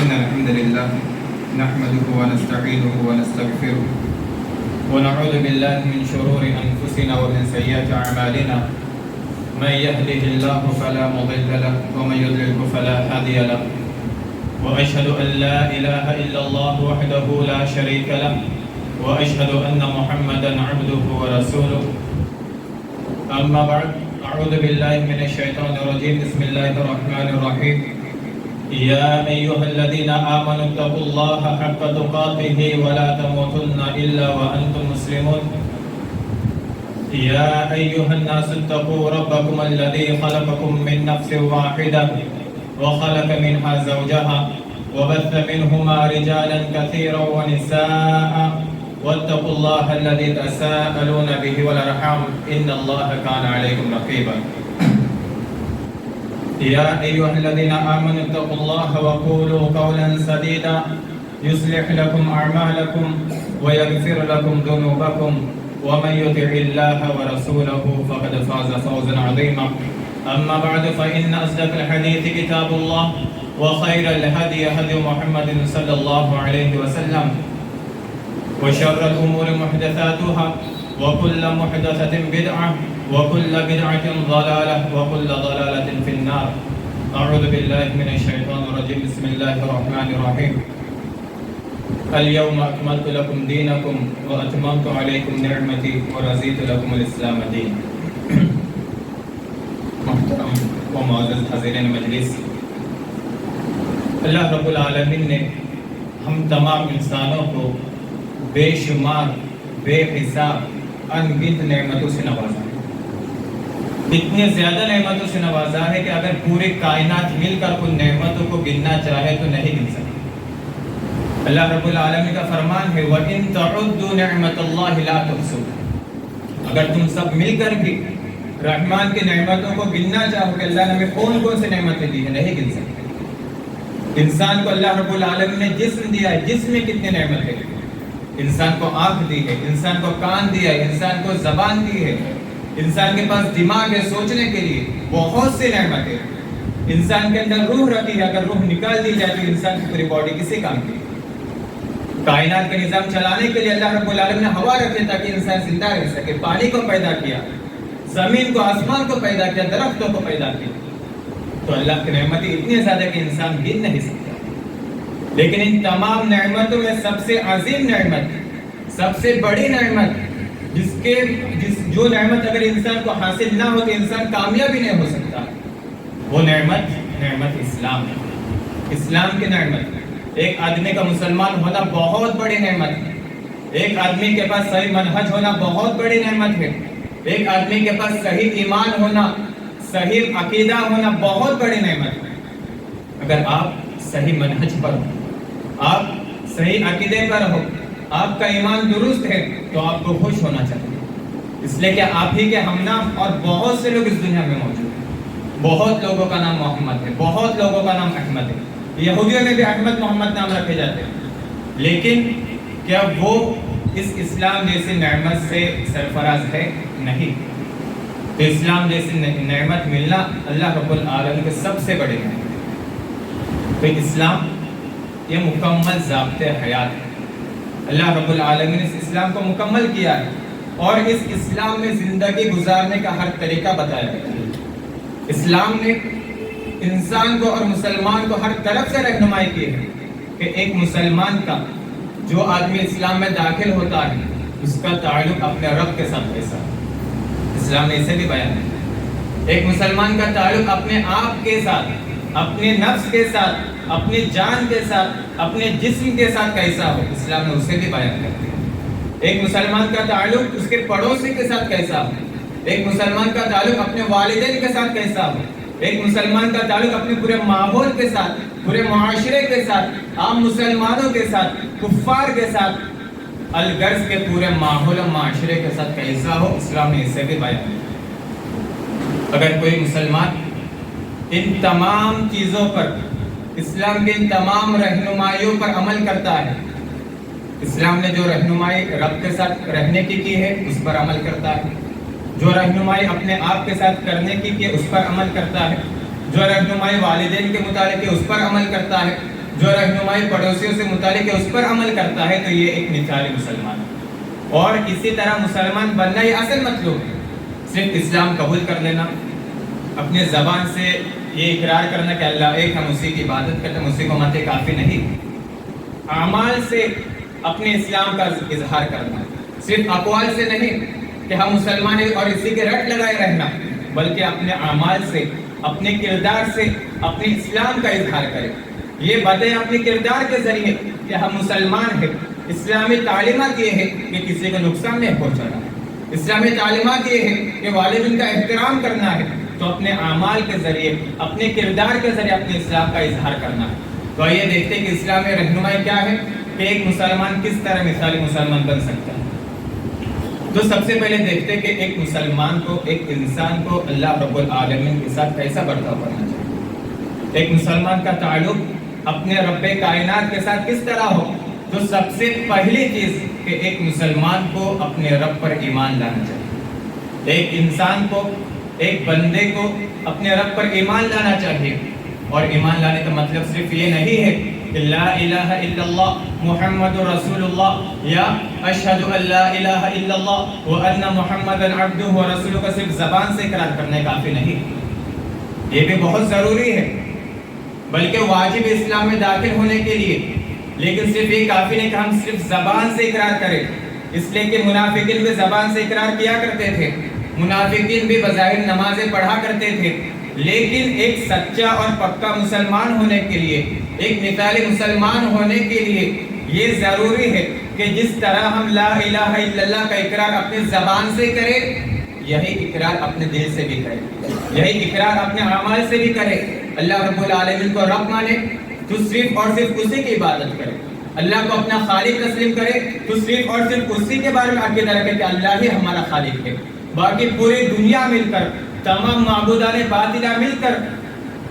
إن الحمد لله نحمده ونستعينه ونستغفره ونعوذ بالله من شرور أنفسنا ومن سيئات أعمالنا من يهده الله فلا مضل له ومن يضلل فلا هادي له وأشهد أن لا إله إلا الله وحده لا شريك له وأشهد أن محمدا عبده ورسوله أما بعد أعوذ بالله من الشيطان الرجيم بسم الله الرحمن الرحيم يا أيها الذين آمنوا اتقوا الله حق تقاته ولا تموتن إلا وأنتم مسلمون يا أيها الناس اتقوا ربكم الذي خلقكم من نفس واحدة وخلق منها زوجها وبث منهما رجالا كثيرا ونساء واتقوا الله الذي تساءلون به والأرحام إن الله كان عليكم رقيبا يا أيها الذين آمنوا اتقوا الله وقولوا قولا سديدا يصلح لكم أعمالكم ويغفر لكم ذنوبكم ومن يطع الله ورسوله فقد فاز فوزا عظيما أما بعد فإن أصدق الحديث كتاب الله وخير الهدي هدي محمد صلى الله عليه وسلم وشر الأمور محدثاتها وكل محدثة بدعة وكل بدعة ضلالة وكل ضلالة في النار أعوذ بالله من الشيطان الرجيم بسم الله الرحمن الرحيم اليوم أكملت لكم دينكم وأتممت عليكم نعمتي ورضيت لكم الإسلام دين محترم و معزز حاضرین مجلس، اللہ رب العالمین نے ہم تمام انسانوں کو بے شمار بے حساب ان گنت نعمتوں سے نوازا ہے۔ اتنی زیادہ نعمتوں سے نوازا ہے کہ اگر پورے کائنات مل کر ان نعمتوں کو گننا چاہے تو نہیں گن سکتے۔ اللہ رب العالمین کا فرمان ہے وَإِن تَعُدُّوا نِعْمَةَ اللَّهِ لَا تُحْصُوهَا، اگر تم سب مل کر بھی رحمان کی نعمتوں کو گننا چاہو کہ اللہ نے ہمیں کون کون سے نعمتیں دی ہیں، نہیں گن سکتے۔ انسان کو اللہ رب العالمین نے جسم دیا ہے، جسم میں کتنے نعمتیں ہیں۔ انسان کو آنکھ دی ہے، انسان کو کان دیا ہے، انسان کو زبان دی ہے، انسان کے پاس دماغ ہے سوچنے کے لیے، بہت سی نعمتیں ہیں۔ انسان کے اندر روح رکھی ہے، اگر روح نکال دی جائے تو انسان کی پوری باڈی کسی کام کی؟ کائنات کا نظام چلانے کے لیے اللہ رب العالمین نے ہوا رکھے تاکہ انسان زندہ رہ سکے، پانی کو پیدا کیا، زمین کو آسمان کو پیدا کیا، درختوں کو پیدا کیا۔ تو اللہ کی نعمتیں اتنی زیادہ کہ انسان گن نہیں سکتا۔ لیکن ان تمام نعمتوں میں سب سے عظیم نعمت، سب سے بڑی نعمت، جو نعمت اگر انسان کو حاصل نہ ہو تو انسان کامیاب ہی نہیں ہو سکتا، وہ نعمت اسلام ہے۔ اسلام کی نعمت، ایک آدمی کا مسلمان ہونا بہت بڑی نعمت ہے۔ ایک آدمی کے پاس صحیح منہج ہونا بہت بڑی نعمت ہے۔ ایک آدمی کے پاس صحیح ایمان ہونا، صحیح عقیدہ ہونا بہت بڑی نعمت ہے۔ اگر آپ صحیح منہج پر ہو، آپ صحیح عقیدے پر ہو، آپ کا ایمان درست ہے تو آپ کو خوش ہونا چاہیے، اس لیے کہ آپ ہی کے ہم نام اور بہت سے لوگ اس دنیا میں موجود ہیں۔ بہت لوگوں کا نام محمد ہے، بہت لوگوں کا نام احمد ہے، یہودیوں میں بھی احمد محمد نام رکھے جاتے ہیں، لیکن کیا وہ اس اسلام جیسی نعمت سے سرفراز ہے؟ نہیں۔ تو اسلام جیسی نعمت ملنا اللہ رب العالمین کے سب سے بڑی نعمت ہے۔ تو اسلام یہ مکمل ضابطۂ حیات ہے۔ اللہ رب العالمین نے اس اسلام کو مکمل کیا ہے اور اس اسلام میں زندگی گزارنے کا ہر طریقہ بتایا ہے۔ اسلام نے انسان کو اور مسلمان کو ہر طرف سے رہنمائی کی ہے کہ ایک مسلمان کا، جو آدمی اسلام میں داخل ہوتا ہے، اس کا تعلق اپنے رب کے ساتھ کیسا ہے۔ اسلام نے اسے بھی بیان ہے۔ ایک مسلمان کا تعلق اپنے آپ کے ساتھ، اپنے نفس کے ساتھ، اپنی جان کے ساتھ، اپنے جسم کے ساتھ کیسا ہو، اسلام نے اسے بھی بیان کر دیا۔ ایک مسلمان کا تعلق اس کے پڑوسی کے ساتھ کیسا ہو، ایک مسلمان کا تعلق اپنے والدین کے ساتھ کیسا ہو، ایک مسلمان کا تعلق اپنے پورے ماحول کے ساتھ، پورے معاشرے کے ساتھ، عام مسلمانوں کے ساتھ، کفار کے ساتھ، الغرض کے پورے ماحول و معاشرے کے ساتھ کیسا ہو، اسلام نے اسے بھی بیان کیا۔ اگر کوئی مسلمان ان تمام چیزوں پر، اسلام کے ان تمام رہنمائیوں پر عمل کرتا ہے، اسلام نے جو رہنمائی رب کے ساتھ رہنے کی ہے اس پر عمل کرتا ہے، جو رہنمائی اپنے آپ کے ساتھ کرنے کی اس پر عمل کرتا ہے، جو رہنمائی والدین کے متعلق ہے اس پر عمل کرتا ہے، جو رہنمائی پڑوسیوں سے متعلق ہے اس پر عمل کرتا ہے تو یہ ایک مثالی مسلمان ہے۔ اور اسی طرح مسلمان بننا یہ اصل مطلوب ہے، صرف اسلام قبول کر لینا، اپنے زبان سے یہ اقرار کرنا کہ اللہ ایک، ہم اسی کی عبادت کرتے ہیں، اسی کو مانتے، کافی نہیں، اعمال سے اپنے اسلام کا اظہار کرنا، صرف اقوال سے نہیں کہ ہم مسلمان ہیں اور اسی کے رٹ لگائے رہنا، بلکہ اپنے اعمال سے، اپنے کردار سے اپنے اسلام کا اظہار کریں، یہ باتیں اپنے کردار کے ذریعے کہ ہم مسلمان ہیں، اسلامی تعلیمات یہ ہے کہ کسی کو نقصان نہیں پہنچانا ہے، اسلامی تعلیمات یہ ہے کہ والدین کا احترام کرنا ہے، تو اپنے اعمال کے ذریعے، اپنے کردار کے ذریعے اپنے اسلام کا اظہار کرنا ہے۔ تو آئیے دیکھتے ہیں کہ اسلام میں رہنمائی کیا ہے کہ ایک مسلمان کس طرح مثالی مسلمان بن سکتا ہے۔ تو سب سے پہلے دیکھتے ہیں کہ ایک مسلمان کو، ایک انسان کو اللہ رب العالمین کے ساتھ کیسا برتاؤ کرنا چاہیے، ایک مسلمان کا تعلق اپنے رب کائنات کے ساتھ کس طرح ہو۔ تو سب سے پہلی چیز کہ ایک مسلمان کو اپنے رب پر ایمان لانا چاہیے، ایک انسان کو، ایک بندے کو اپنے رب پر ایمان لانا چاہیے۔ اور ایمان لانے کا مطلب صرف یہ نہیں ہے کہ لا الہ الا اللہ محمد رسول اللہ یا اشہد ان لا الہ الا اللہ وان محمد عبدہ ورسولہ کا صرف زبان سے اقرار کرنے کافی نہیں، یہ بھی بہت ضروری ہے، بلکہ واجب اسلام میں داخل ہونے کے لیے، لیکن صرف یہ کافی نہیں کہ ہم صرف زبان سے اقرار کریں، اس لیے کہ منافقین بھی زبان سے اقرار کیا کرتے تھے، منافقین بھی بظاہر نمازیں پڑھا کرتے تھے، لیکن ایک سچا اور پکا مسلمان ہونے کے لیے، ایک مثالی مسلمان ہونے کے لیے یہ ضروری ہے کہ جس طرح ہم لا الہ الا اللہ کا اقرار اپنی زبان سے کریں، یہی اقرار اپنے دل سے بھی کرے، یہی اقرار اپنے اعمال سے بھی کرے، اللہ رب العالمین کو رب مانے تو صرف اور صرف اسی کی عبادت کرے، اللہ کو اپنا خالق تسلیم کرے تو صرف اور صرف اسی کے بارے میں عقیدہ رکھے کہ اللہ ہی ہمارا خالق ہے، باقی پوری دنیا مل کر، تمام معبودان باطلہ مل کر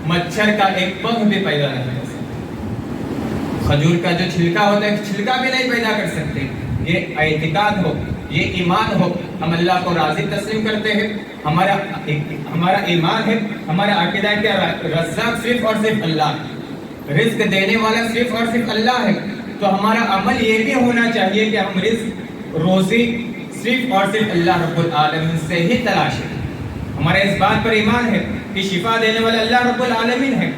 مچھر کا ایک پنکھ بھی پیدا نہیں کر سکتے، کھجور کا جو چھلکا ہوتا ہے چھلکا بھی نہیں پیدا کر سکتے۔ یہ اعتقاد ہو، یہ ایمان ہو، ہم اللہ کو رازق تسلیم کرتے ہیں، ہمارا ایمان ہے، ہمارا عقیدہ ہے کہ رزاق صرف اور صرف اللہ ہے، رزق دینے والا صرف اور صرف اللہ ہے، تو ہمارا عمل یہ بھی ہونا چاہیے کہ ہم رزق، روزی صرف اور صرف اللہ رب العالمین سے ہی تلاشیں، ہمارا اس بات پر ایمان ہے کہ شفا دینے والا اللہ رب العالمین ہے،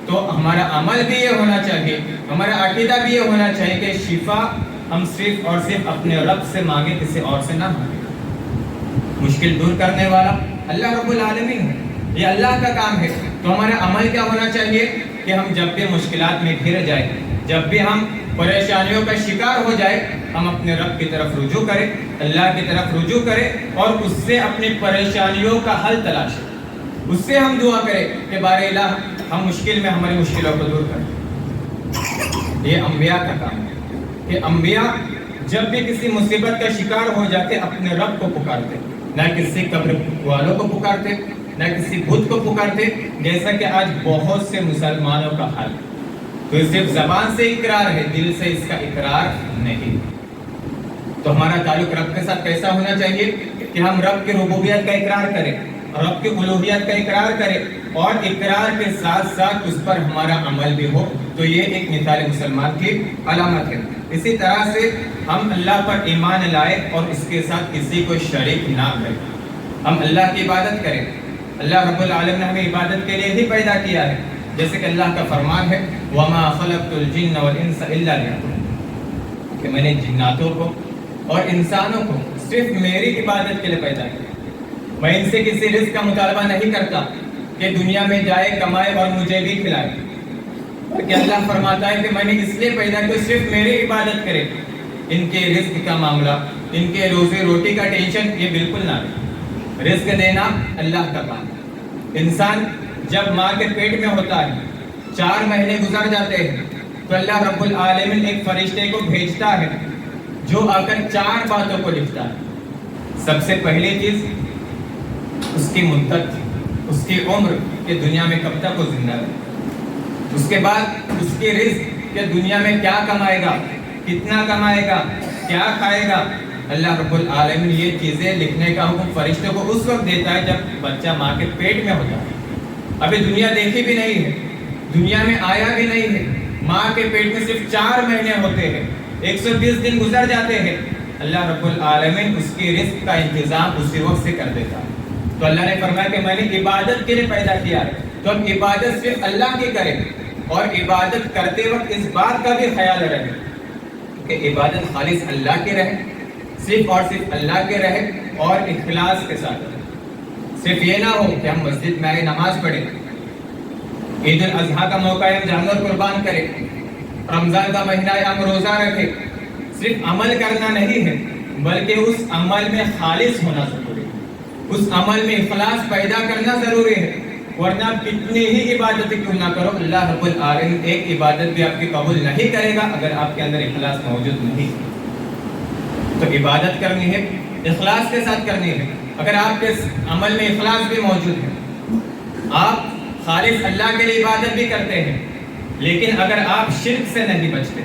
تو ہمارا عمل بھی یہ ہونا چاہیے، ہمارا عقیدہ بھی یہ ہونا چاہیے کہ شفا ہم صرف اور صرف اپنے رب سے مانگے، کسی اور سے نہ مانگے، مشکل دور کرنے والا اللہ رب العالمین ہے، یہ اللہ کا کام ہے۔ تو ہمارا عمل کیا ہونا چاہیے کہ ہم جب بھی مشکلات میں گھر جائیں، جب بھی ہم پریشانیوں کا شکار ہو جائے، ہم اپنے رب کی طرف رجوع کریں، اللہ کی طرف رجوع کریں اور اس سے اپنی پریشانیوں کا حل تلاشیں، اس سے ہم دعا کریں کہ بار الہ ہم مشکل میں ہماری مشکلوں کو دور کریں۔ یہ انبیاء کا کام ہے کہ انبیاء جب بھی کسی مصیبت کا شکار ہو جاتے اپنے رب کو پکارتے، نہ کسی قبر والوں کو پکارتے، نہ کسی بت کو پکارتے، جیسا کہ آج بہت سے مسلمانوں کا حال ہے۔ تو صرف زبان سے اقرار ہے، دل سے اس کا اقرار نہیں۔ تو ہمارا تعلق رب کے ساتھ کیسا ہونا چاہیے کہ ہم رب کی ربوبیت کا اقرار کریں، رب کی الوہیت کا اقرار کریں، اور اقرار کے ساتھ ساتھ اس پر ہمارا عمل بھی ہو، تو یہ ایک مثال مسلمان کی علامت ہے۔ اسی طرح سے ہم اللہ پر ایمان لائے اور اس کے ساتھ کسی کو شریک نہ کریں، ہم اللہ کی عبادت کریں، اللہ رب العالمین نے ہمیں عبادت کے لیے ہی پیدا کیا ہے، جیسے کہ اللہ کا فرمان ہے وَمَا خَلَقْتُ الْجِنَّ وَالْإِنسَ إِلَّا لِيَعْبُدُونِ، کہ میں نے جناتوں کو اور انسانوں کو صرف میری عبادت کے لیے پیدا کیا، میں ان سے کسی رزق کا مطالبہ نہیں کرتا کہ دنیا میں جائے، کمائے اور مجھے بھی کھلائے، کہ اللہ فرماتا ہے کہ میں نے اس لیے پیدا کیا صرف میری عبادت کرے، ان کے رزق کا معاملہ، ان کے روزی روٹی کا ٹینشن یہ بالکل نہ لے، رزق دینا اللہ کا کام ہے۔ انسان جب ماں کے پیٹ میں ہوتا ہے، 4 مہینے گزر جاتے ہیں، تو اللہ رب العالمین ایک فرشتے کو بھیجتا ہے جو آ کر 4 باتوں کو لکھتا ہے۔ سب سے پہلی چیز اس کی مدت، اس کی عمر کہ دنیا میں کب تک وہ زندہ رہے، اس کے بعد اس کی رزق کہ دنیا میں کیا کمائے گا، کتنا کمائے گا، کیا کھائے گا۔ اللہ رب العالمین یہ چیزیں لکھنے کا حکم فرشتے کو اس وقت دیتا ہے جب بچہ ماں کے پیٹ میں ہوتا ہے، ابھی دنیا دیکھی بھی نہیں ہے، دنیا میں آیا بھی نہیں ہے، ماں کے پیٹ میں صرف 4 مہینے ہوتے ہیں، 120 دن گزر جاتے ہیں، اللہ رب العالمین اس کی رزق کا انتظام اسی وقت سے کر دیتا ہے۔ تو اللہ نے فرمایا کہ میں نے عبادت کے لیے پیدا کیا ہے، تو اب عبادت صرف اللہ کی کریں، اور عبادت کرتے وقت اس بات کا بھی خیال رہے کہ عبادت خالص اللہ کے رہے، صرف اور صرف اللہ کے رہے، اور اخلاص کے ساتھ رہے۔ صرف یہ نہ ہو کہ ہم مسجد میں آئے نماز پڑھیں، عید الاضحیٰ کا موقع ہے ہم جانور قربان کریں، رمضان کا مہینہ ہے ہم روزہ رکھیں۔ صرف عمل کرنا نہیں ہے، بلکہ اس عمل میں خالص ہونا ضروری ہے، اس عمل میں اخلاص پیدا کرنا ضروری ہے، ورنہ آپ کتنی ہی عبادتیں کیوں نہ کرو، اللہ رب العالمین ایک عبادت بھی آپ کی قبول نہیں کرے گا اگر آپ کے اندر اخلاص موجود نہیں۔ تو عبادت کرنی ہے، اخلاص کے ساتھ کرنی ہے۔ اگر آپ کے عمل میں اخلاص بھی موجود ہے، آپ خالص اللہ کے لیے عبادت بھی کرتے ہیں، لیکن اگر آپ شرک سے نہیں بچتے،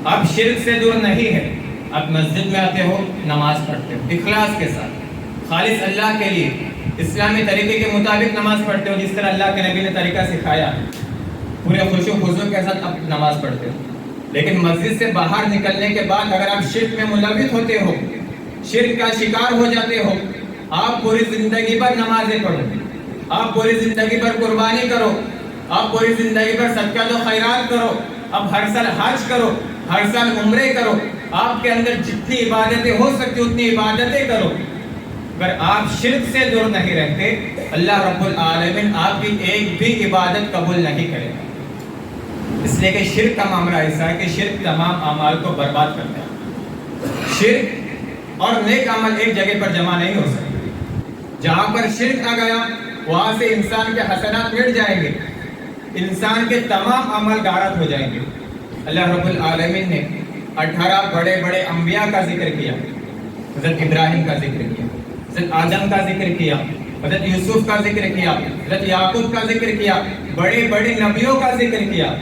آپ شرک سے دور نہیں ہے، آپ مسجد میں آتے ہو، نماز پڑھتے ہو اخلاص کے ساتھ، خالص اللہ کے لیے اسلامی طریقے کے مطابق نماز پڑھتے ہو، جس طرح اللہ کے نبی نے طریقہ سکھایا، پورے خوش و خضوع کے ساتھ آپ نماز پڑھتے ہو، لیکن مسجد سے باہر نکلنے کے بعد اگر آپ شرک میں ملوث ہوتے ہو، شرک کا شکار ہو جاتے ہو، آپ پوری زندگی پر نمازیں پڑھو، آپ پوری زندگی پر قربانی کرو، آپ پوری زندگی پر صدقہ و خیرات کرو، اب ہر سال حج کرو، ہر سال عمرے کرو، آپ کے اندر جتنی عبادتیں ہو سکتی اتنی عبادتیں کرو، اگر آپ شرک سے دور نہیں رہتے، اللہ رب العالمین آپ کی ایک بھی عبادت قبول نہیں کرے گا۔ اس لیے کہ شرک کا معاملہ ایسا ہے کہ شرک تمام اعمال کو برباد کرتا ہے۔ شرک اور نیک عمل ایک جگہ پر جمع نہیں ہو سکتے۔ جہاں پر شرک آ گیا وہاں سے انسان کے حسنات مٹ جائیں گے، انسان کے تمام عمل غارت ہو جائیں گے۔ اللہ رب العالمین نے 18 بڑے بڑے انبیاء کا ذکر کیا، حضرت ابراہیم کا ذکر کیا، حضرت آدم کا ذکر کیا، حضرت یوسف کا ذکر کیا، حضرت یعقوب کا ذکر کیا، بڑے بڑے نبیوں کا ذکر کیا۔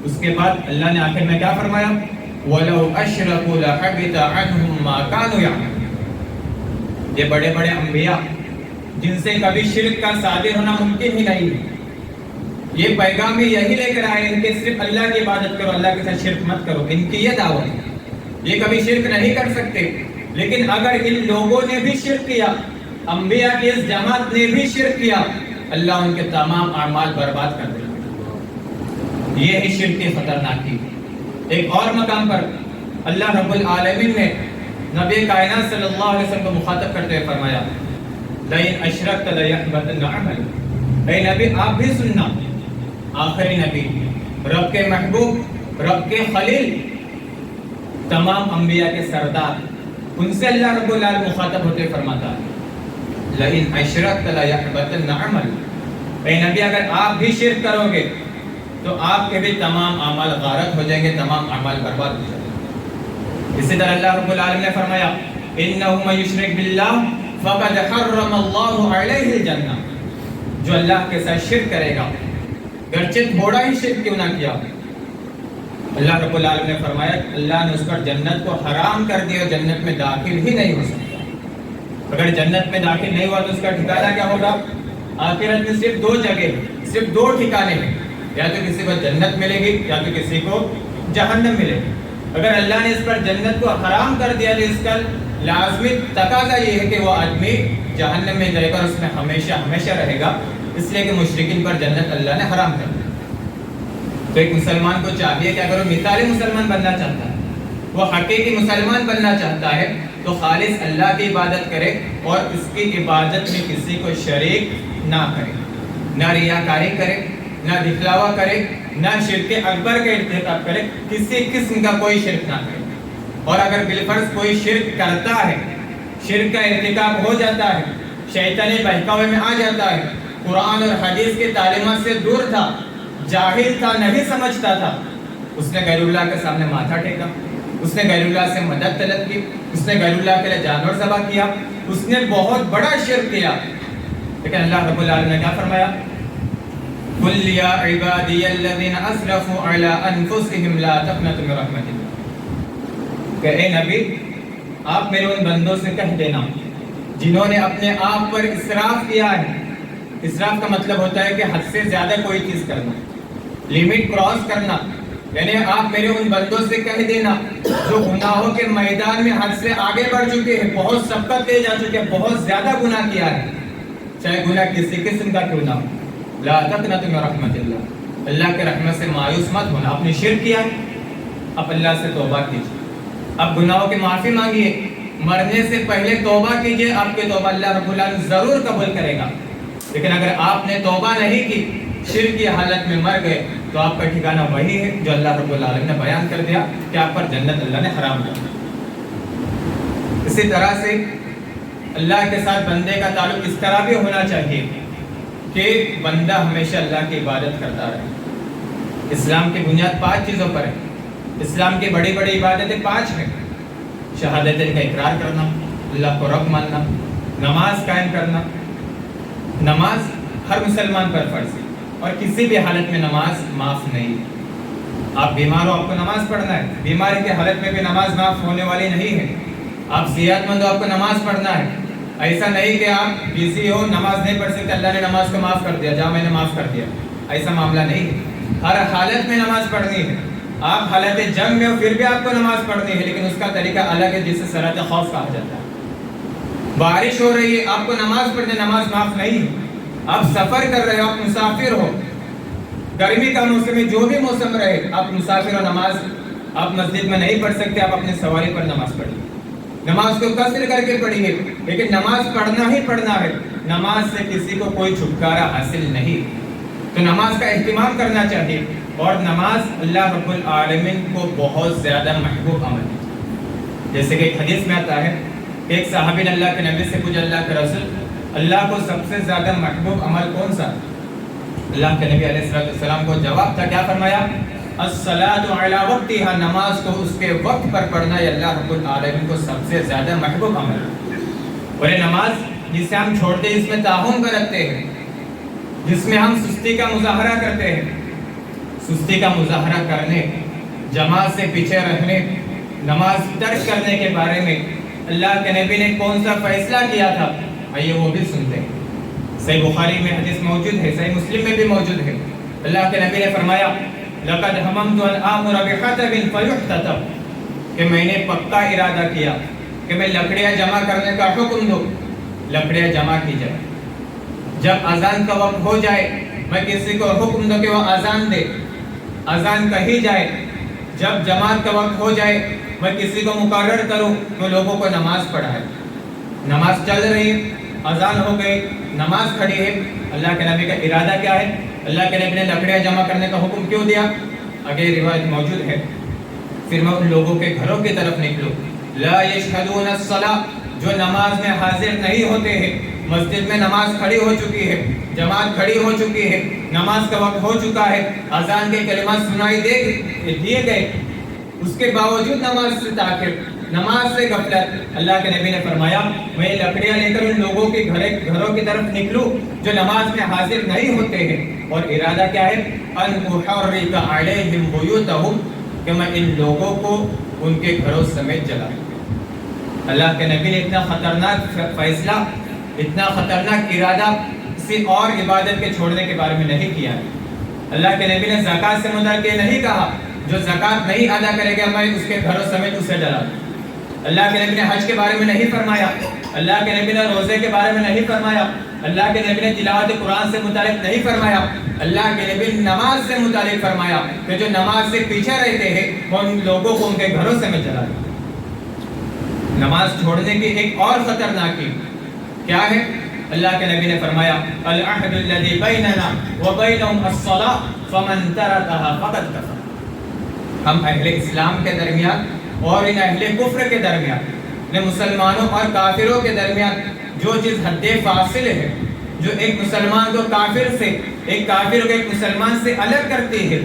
اس کے بعد اللہ نے آخر میں کیا فرمایا؟ وَلَوْ أَشْرَكُوا لَحَبِطَ عَنْهُمْ مَا كَانُوا يَعْمَلُونَ۔ یہ بڑے بڑے انبیاء جن سے کبھی شرک کا صادر ہونا ممکن ہی نہیں ہے، یہ پیغام بھی یہی لے کر آئے ہیں کہ صرف اللہ کی عبادت کرو، اللہ کے ساتھ شرک مت کرو، ان کی یہ دعوت ہے۔ یہ کبھی شرک نہیں کر سکتے، لیکن اگر ان لوگوں نے بھی شرک کیا، انبیاء کی اس جماعت نے بھی شرک کیا، اللہ ان کے تمام اعمال برباد کر دے گا۔ یہ ہے شرک کی خطرناکی۔ ایک اور مقام پر اللہ رب العالمین نے نبی کائنات صلی اللہ علیہ وسلم کو مخاطب کرتے ہوئے فرمایا لَإِنْ أَشْرَكْتَ لَيَحْبَطَنَّ عَمَلُكَ۔ اے نبی آپ بھی سننا، آخری نبی، رب کے محبوب، رب کے خلیل، تمام انبیاء کے سردار، ان سے اللہ رب العالمین مخاطب ہوتے فرماتا ہے لَإِنْ أَشْرَكْتَ لَيَحْبَطَنَّ عَمَلُكَ۔ اے نبی اگر آپ بھی شرک کرو گے تو آپ کے بھی تمام اعمال غارت ہو جائیں گے، تمام اعمال برباد ہو جائیں گے۔ اسی طرح اللہ رب العالمین نے فرمایا إِنَّهُ مَن يُشْرِكْ بِاللَّهِ فَقَدْ حَرَّمَ اللَّهُ عَلَيْهِ الْجَنَّةَ۔ جو اللہ کے ساتھ شرک کرے گا، گرچہ تھوڑا ہی شرک کیوں نہ کیا، اللہ رب العالمین نے فرمایا اللہ نے اس پر جنت کو حرام کر دیا، جنت میں داخل ہی نہیں ہو سکتا۔ اگر جنت میں داخل نہیں ہوا تو اس کا ٹھکانہ کیا ہوگا؟ آخرت میں صرف 2 جگہ، صرف 2 ٹھکانے ہیں، یا تو کسی کو جنت ملے گی یا تو کسی کو جہنم ملے گی۔ اگر اللہ نے اس پر جنت کو حرام کر دیا تو اس کا لازمی تقاضا یہ ہے کہ وہ آدمی جہنم میں جائے گا اور اس میں ہمیشہ ہمیشہ رہے گا، اس لیے کہ مشرکین پر جنت اللہ نے حرام کر دیا۔ تو ایک مسلمان کو چاہیے کہ اگر وہ مثالی مسلمان بننا چاہتا ہے، وہ حقیقی مسلمان بننا چاہتا ہے، تو خالص اللہ کی عبادت کرے اور اس کی عبادت میں کسی کو شریک نہ کرے، نہ ریاکاری کرے، نہ دکھلاوا کرے، نہ شرک اکبر کا ارتکاب کرے، کسی قسم کا کوئی شرک نہ کرے۔ اور اگر بالفرض کوئی شرک کرتا ہے، شرک کا ارتکاب ہو جاتا ہے، شیطانی بہکاوے میں آ جاتا ہے، قرآن اور حدیث کی تعلیمات سے دور تھا، جاہل تھا، نہیں سمجھتا تھا، اس نے غیر اللہ کے سامنے ماتھا ٹیکا، اس نے غیر اللہ سے مدد طلب کی، اس نے غیر اللہ کے لیے جانور ذبح کیا، اس نے بہت بڑا شرک کیا۔ لیکن اللہ رب العالمین نے کیا فرمایا؟ قُلْ يَا عِبَادِيَ الَّذِينَ أَسْرَفُوا عَلَىٰ أَنفُسِهِمْ لَا تَقْنَطُوا مِن رَحْمَةِ اللَّهِ۔ کہ اے نبی آپ میرے ان بندوں سے کہہ دینا جنہوں نے اپنے آپ پر اسراف کیا ہے۔ اسراف کا مطلب ہوتا ہے کہ حد سے زیادہ کوئی چیز کرنا، لیمٹ کراس کرنا، یعنی آپ میرے ان بندوں سے کہہ دینا جو گناہوں کے میدان میں حد سے آگے بڑھ چکے ہیں، بہت سبقت لے جا چکے ہیں، بہت زیادہ گناہ کیا ہے، چاہے گناہ کسی قسم کا کیوں نہ ہو۔ لا تقنطوا من رحمت اللہ، اللہ کے رحمت سے مایوس مت ہونا۔ آپ نے شرک کیا، اب اللہ سے توبہ کیجیے، اب گناہوں کی معافی مانگیے، مرنے سے پہلے توبہ کیجیے، آپ کی توبہ اللہ رب العالمین ضرور قبول کرے گا۔ لیکن اگر آپ نے توبہ نہیں کی، شرک کی حالت میں مر گئے، تو آپ کا ٹھکانہ وہی ہے جو اللہ رب العالمین نے بیان کر دیا کہ آپ پر جنت اللہ نے حرام کر دیا۔ اسی طرح سے اللہ کے ساتھ بندے کا تعلق اس طرح بھی ہونا چاہیے کہ بندہ ہمیشہ اللہ کی عبادت کرتا رہے۔ اسلام کی بنیاد 5 چیزوں پر ہے۔ اسلام کی بڑی بڑی عبادتیں 5 ہیں۔ شہادتین کا اقرار کرنا، اللہ کو رب ماننا، نماز قائم کرنا۔ نماز ہر مسلمان پر فرض ہے اور کسی بھی حالت میں نماز معاف نہیں ہے۔ آپ بیمار ہو، آپ کو نماز پڑھنا ہے، بیماری کی حالت میں بھی نماز معاف ہونے والی نہیں ہے۔ آپ صحت مند ہو، آپ کو نماز پڑھنا ہے۔ ایسا نہیں کہ آپ بزی ہو، نماز نہیں پڑھ سکتے، اللہ نے نماز کو معاف کر دیا، جہاں میں نے معاف کر دیا، ایسا معاملہ نہیں ہے۔ ہر حالت میں نماز پڑھنی ہے۔ آپ حالت جنگ میں ہو پھر بھی آپ کو نماز پڑھنی ہے، لیکن اس کا طریقہ الگ ہے جسے صلاۃ خوف کہا جاتا ہے۔ بارش ہو رہی ہے، آپ کو نماز پڑھنے، نماز معاف نہیں ہے۔ آپ سفر کر رہے ہو، آپ مسافر ہو، گرمی کا موسم ہے، جو بھی موسم رہے، آپ مسافر ہو، نماز آپ مسجد میں نہیں پڑھ سکتے، آپ اپنی سواری پر نماز پڑھیے۔ نماز کو قصر کر کے پڑھیے، لیکن نماز پڑھنا ہی پڑھنا ہے۔ نماز سے کسی کو کوئی چھٹکارا حاصل نہیں، تو نماز کا اہتمام کرنا چاہیے۔ اور نماز اللہ رب العالمین کو بہت زیادہ محبوب عمل ہے۔ جیسے کہ ایک حدیث میں آتا ہے، ایک صحابی نے اللہ کے نبی سے پوچھا، اللہ کے رسول، اللہ کو سب سے زیادہ محبوب عمل کون سا؟ اللہ کے نبی علیہ السلام کو جواب تھا، کیا فرمایا؟ الصلاۃ علی وقتها، نماز کو اس کے وقت پر پڑھنا یہ اللہ رب العالمین کو سب سے زیادہ محبوب عمل ہے۔ اور یہ نماز جسے ہم چھوڑتے ہیں، اس میں تاہم برتتے ہیں، جس میں ہم سستی کا مظاہرہ کرتے ہیں، سستی کا مظاہرہ کرنے، جماعت سے پیچھے رہنے، نماز ترک کرنے کے بارے میں اللہ کے نبی نے کون سا فیصلہ کیا تھا، آئیے وہ بھی سنتے ہیں۔ صحیح بخاری میں حدیث موجود ہے، صحیح مسلم میں بھی موجود ہے۔ اللہ کے نبی نے فرمایا، لقد ہممت ان آمر بحطب فیحتطب، کہ میں نے پکا ارادہ کیا کہ میں لکڑیاں جمع کرنے کا حکم دوں، لکڑیاں جمع کی جائے، جب اذان کا وقت ہو جائے میں کسی کو حکم دوں کہ وہ اذان دے، اذان کہی جائے، جب جماعت کا وقت ہو جائے میں کسی کو مقرر کروں کہ لوگوں کو نماز پڑھائے۔ نماز چل رہی ہے، اذان ہو گئی، نماز کھڑی ہے، اللہ کے نبی کا ارادہ کیا ہے؟ اللہ کے نبی نے لکڑیاں جمع کرنے کا حکم کیوں دیا؟ آگے روایت موجود ہے، پھر میں ان لوگوں کے گھروں کی طرف نکلوں، لا یشہدون الصلاۃ، جو نماز میں حاضر نہیں ہوتے ہیں، مسجد میں نماز کھڑی ہو چکی ہے، جماعت کھڑی ہو چکی ہے، نماز کا وقت ہو چکا ہے، اذان کے کلمات سنائی دیے گئے، اس کے باوجود نماز سے تاخیر، نماز سے غفلت۔ اللہ کے نبی نے فرمایا، میں لکڑیاں لے کر ان لوگوں کے گھروں کی طرف نکلوں جو نماز میں حاضر نہیں ہوتے ہیں، اور ارادہ کیا ہے؟ ان احرق علیہم بیوتہم، کہ میں ان لوگوں کو ان کے گھروں سمیت جلاؤں۔ اللہ کے نبی نے اتنا خطرناک فیصلہ، اتنا خطرناک ارادہ کسی اور عبادت کے چھوڑنے کے بارے میں نہیں کیا۔ اللہ کے نبی نے زکوٰۃ سے متعلق یہ نہیں کہا جو زکوٰۃ نہیں ادا کرے گا میں اس کے گھروں سمیت اسے جلا دوں۔ اللہ کے نبی نے حج کے بارے میں نہیں فرمایا، اللہ کے نبی نے روزے کے بارے میں نہیں فرمایا، اللہ کے نبی نے تلاوت قرآن سے متعلق نہیں فرمایا، اللہ کے نبی نے نماز سے متعلق فرمایا کہ جو نماز سے پیچھے رہتے ہیں وہ ان لوگوں کو ان کے گھروں سمیت جلا دیں۔ نماز چھوڑنے کی ایک اور خطرناکی کیا ہے؟ اللہ کے نبی نے فرمایا، العہد الذی بیننا وبینہم الصلاۃ فمن ترکھا فقد کفر۔ ہم اہل اسلام کے درمیان اور ان اہل کفر کے درمیان، مسلمانوں اور کافروں کے درمیان جو چیز حد فاصل ہے، جو ایک مسلمان کو کافر سے، ایک کافر کو ایک مسلمان سے الگ کرتی ہے،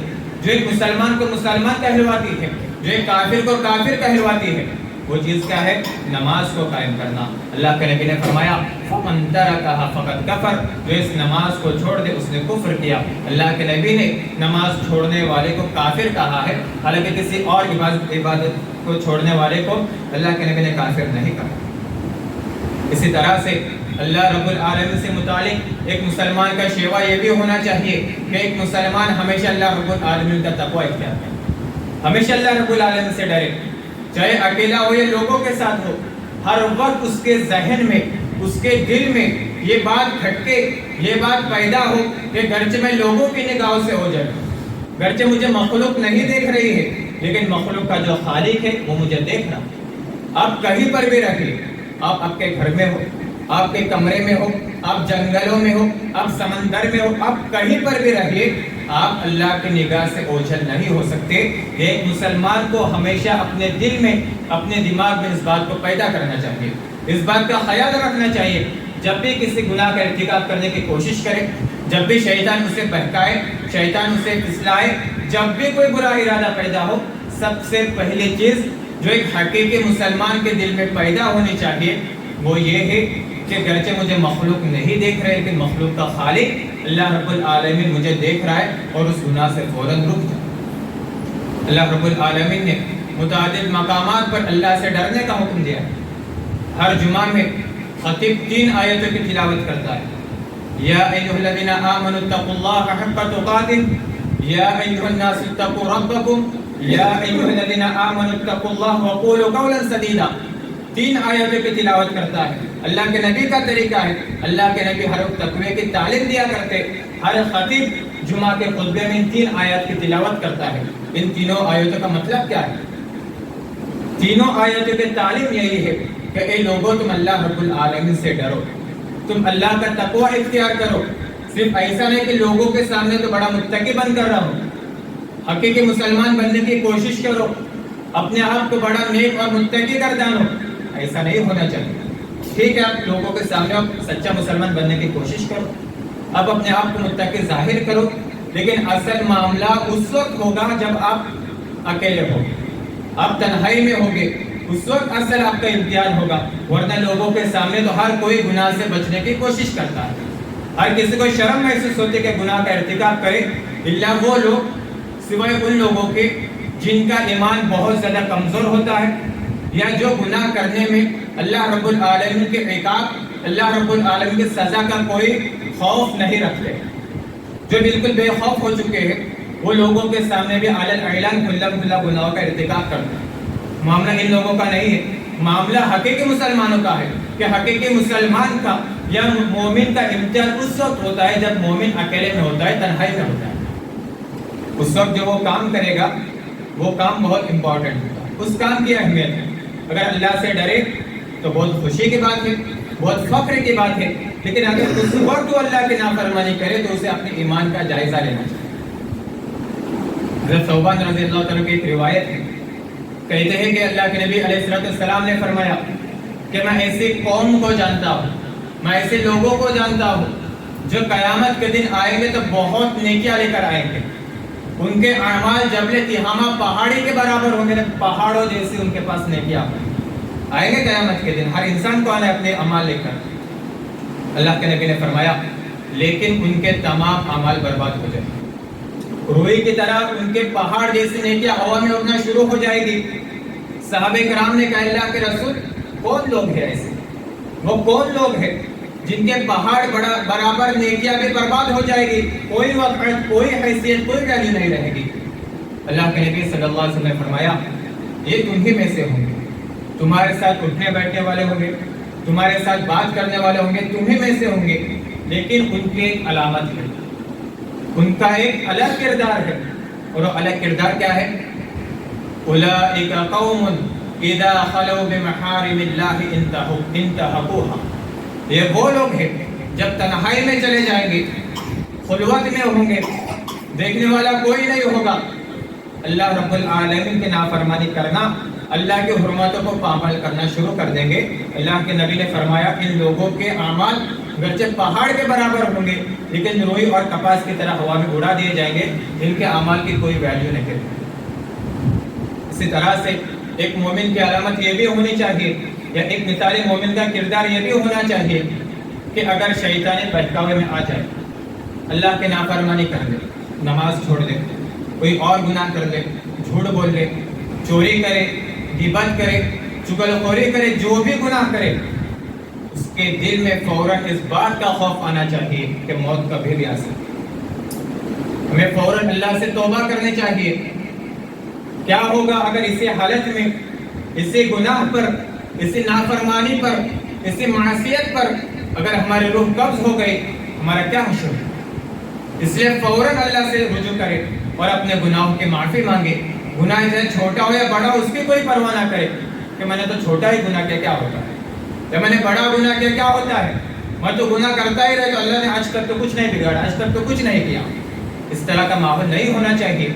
جو ایک مسلمان کو مسلمان کہلواتی ہے، جو ایک کافر کو کافر کہلواتی ہے، وہ چیز کیا ہے؟ نماز کو قائم کرنا۔ اللہ کے نبی نے فرمایا، فمن ترکھا فقد کفر، جو اس نماز کو چھوڑ دے اس نے کفر کیا۔ اللہ کے نبی نے نماز چھوڑنے والے کو کافر کہا ہے، حالانکہ کسی اور عبادت کو چھوڑنے والے کو اللہ کے نبی نے کافر نہیں کہا۔ اسی طرح سے اللہ رب العالمین سے متعلق ایک مسلمان کا شیوا یہ بھی ہونا چاہیے کہ ایک مسلمان ہمیشہ اللہ رب العالمین کا تقوی اختیار کرے۔ ہمیشہ اللہ رب العالمین سے ڈرے، چاہے اکیلا ہو یا لوگوں کے ساتھ ہو، ہر وقت اس کے ذہن میں، اس کے دل میں یہ بات کھٹکے، یہ بات پیدا ہو کہ گرچہ میں لوگوں کی نگاہوں سے ہو جائے، گرچہ مجھے مخلوق نہیں دیکھ رہی ہے، لیکن مخلوق کا جو خالق ہے وہ مجھے دیکھ رہا۔ آپ کہیں پر بھی رہیے، آپ کے گھر میں ہو، آپ کے کمرے میں ہو، آپ جنگلوں میں ہو، آپ سمندر میں ہو، آپ کہیں پر بھی رہیے، آپ اللہ کی نگاہ سے اوجھل نہیں ہو سکتے۔ ایک مسلمان کو ہمیشہ اپنے دل میں، اپنے دماغ میں اس بات کو پیدا کرنا چاہیے، اس بات کا خیال رکھنا چاہیے، جب بھی کسی گناہ کا ارتکاب کرنے کی کوشش کرے، جب بھی شیطان اسے بہکائے، شیطان اسے پھسلائے، جب بھی کوئی برا ارادہ پیدا ہو، سب سے پہلی چیز جو ایک حقیقی مسلمان کے دل میں پیدا ہونی چاہیے وہ یہ ہے کہ گرچہ مجھے مخلوق نہیں دیکھ رہے، لیکن مخلوق کا خالق اللہ رب العالمین مجھے دیکھ رہا ہے اور اس گناہ سے فوراً رک جائے۔ اللہ رب العالمین نے متعدد مقامات پر اللہ سے ڈرنے کا حکم دیا ہے۔ ہر جمعہ میں خطیب 3 آیتوں کی تلاوت کرتا ہے، یا ایھا الذین آمنوا اتقوا اللہ حق تقاتہ، یا ایھا الناس اتقوا ربکم، یا ایھا الذین آمنوا اتقوا اللہ وقولوا قولا سدیدا۔ 3 آیتوں کی تلاوت کرتا ہے۔ اللہ کے نبی کا طریقہ ہے، اللہ کے نبی ہر وقت تقوی کی تعلیم دیا کرتے، ہر خطیب جمعہ کے خطبے میں 3 آیات کی تلاوت کرتا ہے۔ ان تینوں آیتوں کا مطلب کیا ہے؟ تینوں آیتوں کی تعلیم یہی ہے کہ اے لوگوں تم اللہ رب العالمین سے ڈرو، تم اللہ کا تقوی اختیار کرو۔ صرف ایسا نہیں کہ لوگوں کے سامنے تو بڑا متقی بن کر رہو، حقیقی مسلمان بننے کی کوشش کرو، اپنے آپ کو بڑا نیک اور متقی کر جانو، ایسا نہیں ہونا چاہیے۔ ٹھیک ہے، آپ لوگوں کے سامنے سچا مسلمان بننے کی کوشش کرو، اب اپنے آپ کو متقی ظاہر کرو، لیکن اصل معاملہ اس وقت ہوگا جب آپ اکیلے ہوگے، آپ تنہائی میں ہوگے، اس وقت اصل آپ کا امتحان ہوگا۔ ورنہ لوگوں کے سامنے تو ہر کوئی گناہ سے بچنے کی کوشش کرتا ہے، ہر کسی کو شرم محسوس ہوتی ہے کہ گناہ کا ارتکاب کرے، الا وہ لوگ، سوائے ان لوگوں کے جن کا ایمان بہت زیادہ کمزور ہوتا ہے، یا جو گناہ کرنے میں اللہ رب العالمین کے عقاب، اللہ رب العالمین کی سزا کا کوئی خوف نہیں رکھتے، جو بالکل بے خوف ہو چکے ہیں، وہ لوگوں کے سامنے بھی علی الاعلان کھلا کھلا گناہوں کا ارتکاب کرتے ہیں۔ معاملہ ان لوگوں کا نہیں ہے، معاملہ حقیقی مسلمانوں کا ہے، کہ حقیقی مسلمان کا یا مومن کا امتحان اس وقت ہوتا ہے جب مومن اکیلے میں ہوتا ہے، تنہائی میں ہوتا ہے۔ اس وقت جو وہ کام کرے گا وہ کام بہت امپورٹنٹ ہوتا ہے، اس کام کی اہمیت ہے۔ اگر اللہ سے ڈرے تو بہت خوشی کی بات ہے، بہت فخر کی بات ہے، لیکن اگر اس وقت وہ اللہ کی نافرمانی کرے تو اسے اپنے ایمان کا جائزہ لینا چاہیے۔ حضرت ثوبان رضی اللہ عنہ کی ایک روایت ہے، کہتے ہیں کہ اللہ کے نبی علیہ السلام نے فرمایا کہ میں ایسی قوم کو جانتا ہوں، میں ایسے لوگوں کو جانتا ہوں جو قیامت کے دن آئیں گے تو بہت نیکیاں لے کر آئیں گے، ان کے اعمال جبل تہامہ پہاڑی کے برابر ہوں گے، پہاڑوں جیسی ان کے پاس نیکیاں آئیں گے قیامت کے دن۔ ہر انسان کو آنا ہے اپنے اعمال لے کر۔ اللہ کے نبی نے فرمایا لیکن ان کے تمام اعمال برباد ہو جائیں گے، روئی کی طرح ان کے پہاڑ جیسی نیکیاں ہوا میں اڑنا شروع ہو جائے گی۔ صحابہ کرام نے کہا اللہ کے رسول کون لوگ ہیں ایسے، وہ کون لوگ ہیں جن کے پہاڑ برابر نیکیاں بھی برباد ہو جائے گی، کوئی وقت، کوئی حیثیت، کوئی ویلیو نہیں رہے گی؟ اللہ کے نبی صلی اللہ علیہ وسلم نے فرمایا یہ تم ہی میں سے ہوں گے، تمہارے ساتھ اٹھنے بیٹھنے والے ہوں گے، تمہارے ساتھ بات کرنے والے ہوں گے، تم ہی میں سے ہوں گے، لیکن ان کی ایک علامت ہے، ان کا ایک الگ کردار ہے، اور وہ الگ کردار کیا ہے؟ اولئک قوم اذا خلوا بمحارم اللہ انتہکوها، یہ وہ لوگ ہیں جب تنہائی میں چلے جائیں گے، خلوت میں ہوں گے، دیکھنے والا کوئی نہیں ہوگا، اللہ رب العالمین کی نافرمانی کرنا، اللہ کے حرمتوں کو پامال کرنا شروع کر دیں گے۔ اللہ کے نبی نے فرمایا ان لوگوں کے اعمال گرچہ پہاڑ کے برابر ہوں گے لیکن روئی اور کپاس کی طرح ہوا میں اڑا دیے جائیں گے، ان کے اعمال کی کوئی ویلیو نہیں ہے۔ اسی طرح سے ایک مومن کی علامت یہ بھی ہونی چاہیے، یا ایک مثالی مومن کا کردار یہ بھی ہونا چاہیے کہ اگر شیطان بہکاوے میں آ جائے، اللہ کے نافرمانی کر لے، نماز چھوڑ دے، کوئی اور گناہ کر لے، جھوٹ بول لے، چوری کرے، غیبت کرے، چغلخوری کرے، جو بھی گناہ کرے، اس کے دل میں فوراً اس بات کا خوف آنا چاہیے کہ موت کبھی بھی آ سکتی ہے۔ ہمیں فوراً اللہ سے توبہ کرنی چاہیے، کیا ہوگا اگر اسی حالت میں، اسی گناہ پر، اسی نافرمانی پر، اسی معصیت پر اگر ہماری روح قبض ہو گئی، ہمارا کیا حشر ہے؟ اس لیے فوراً اللہ سے رجوع کرے اور اپنے گناہوں کی معافی مانگے. گناہ چاہے چھوٹا ہو یا بڑا ہو، اس کی کوئی پرواہ نہ کرے کہ میں نے تو چھوٹا ہی گناہ کیا ہوتا ہے، جب میں نے بڑا گناہ کیا ہوتا ہے، میں تو گناہ کرتا ہی رہے تو اللہ نے آج تک تو کچھ نہیں بگاڑا، آج تک تو کچھ نہیں کیا. اس طرح کا ماحول نہیں ہونا چاہیے،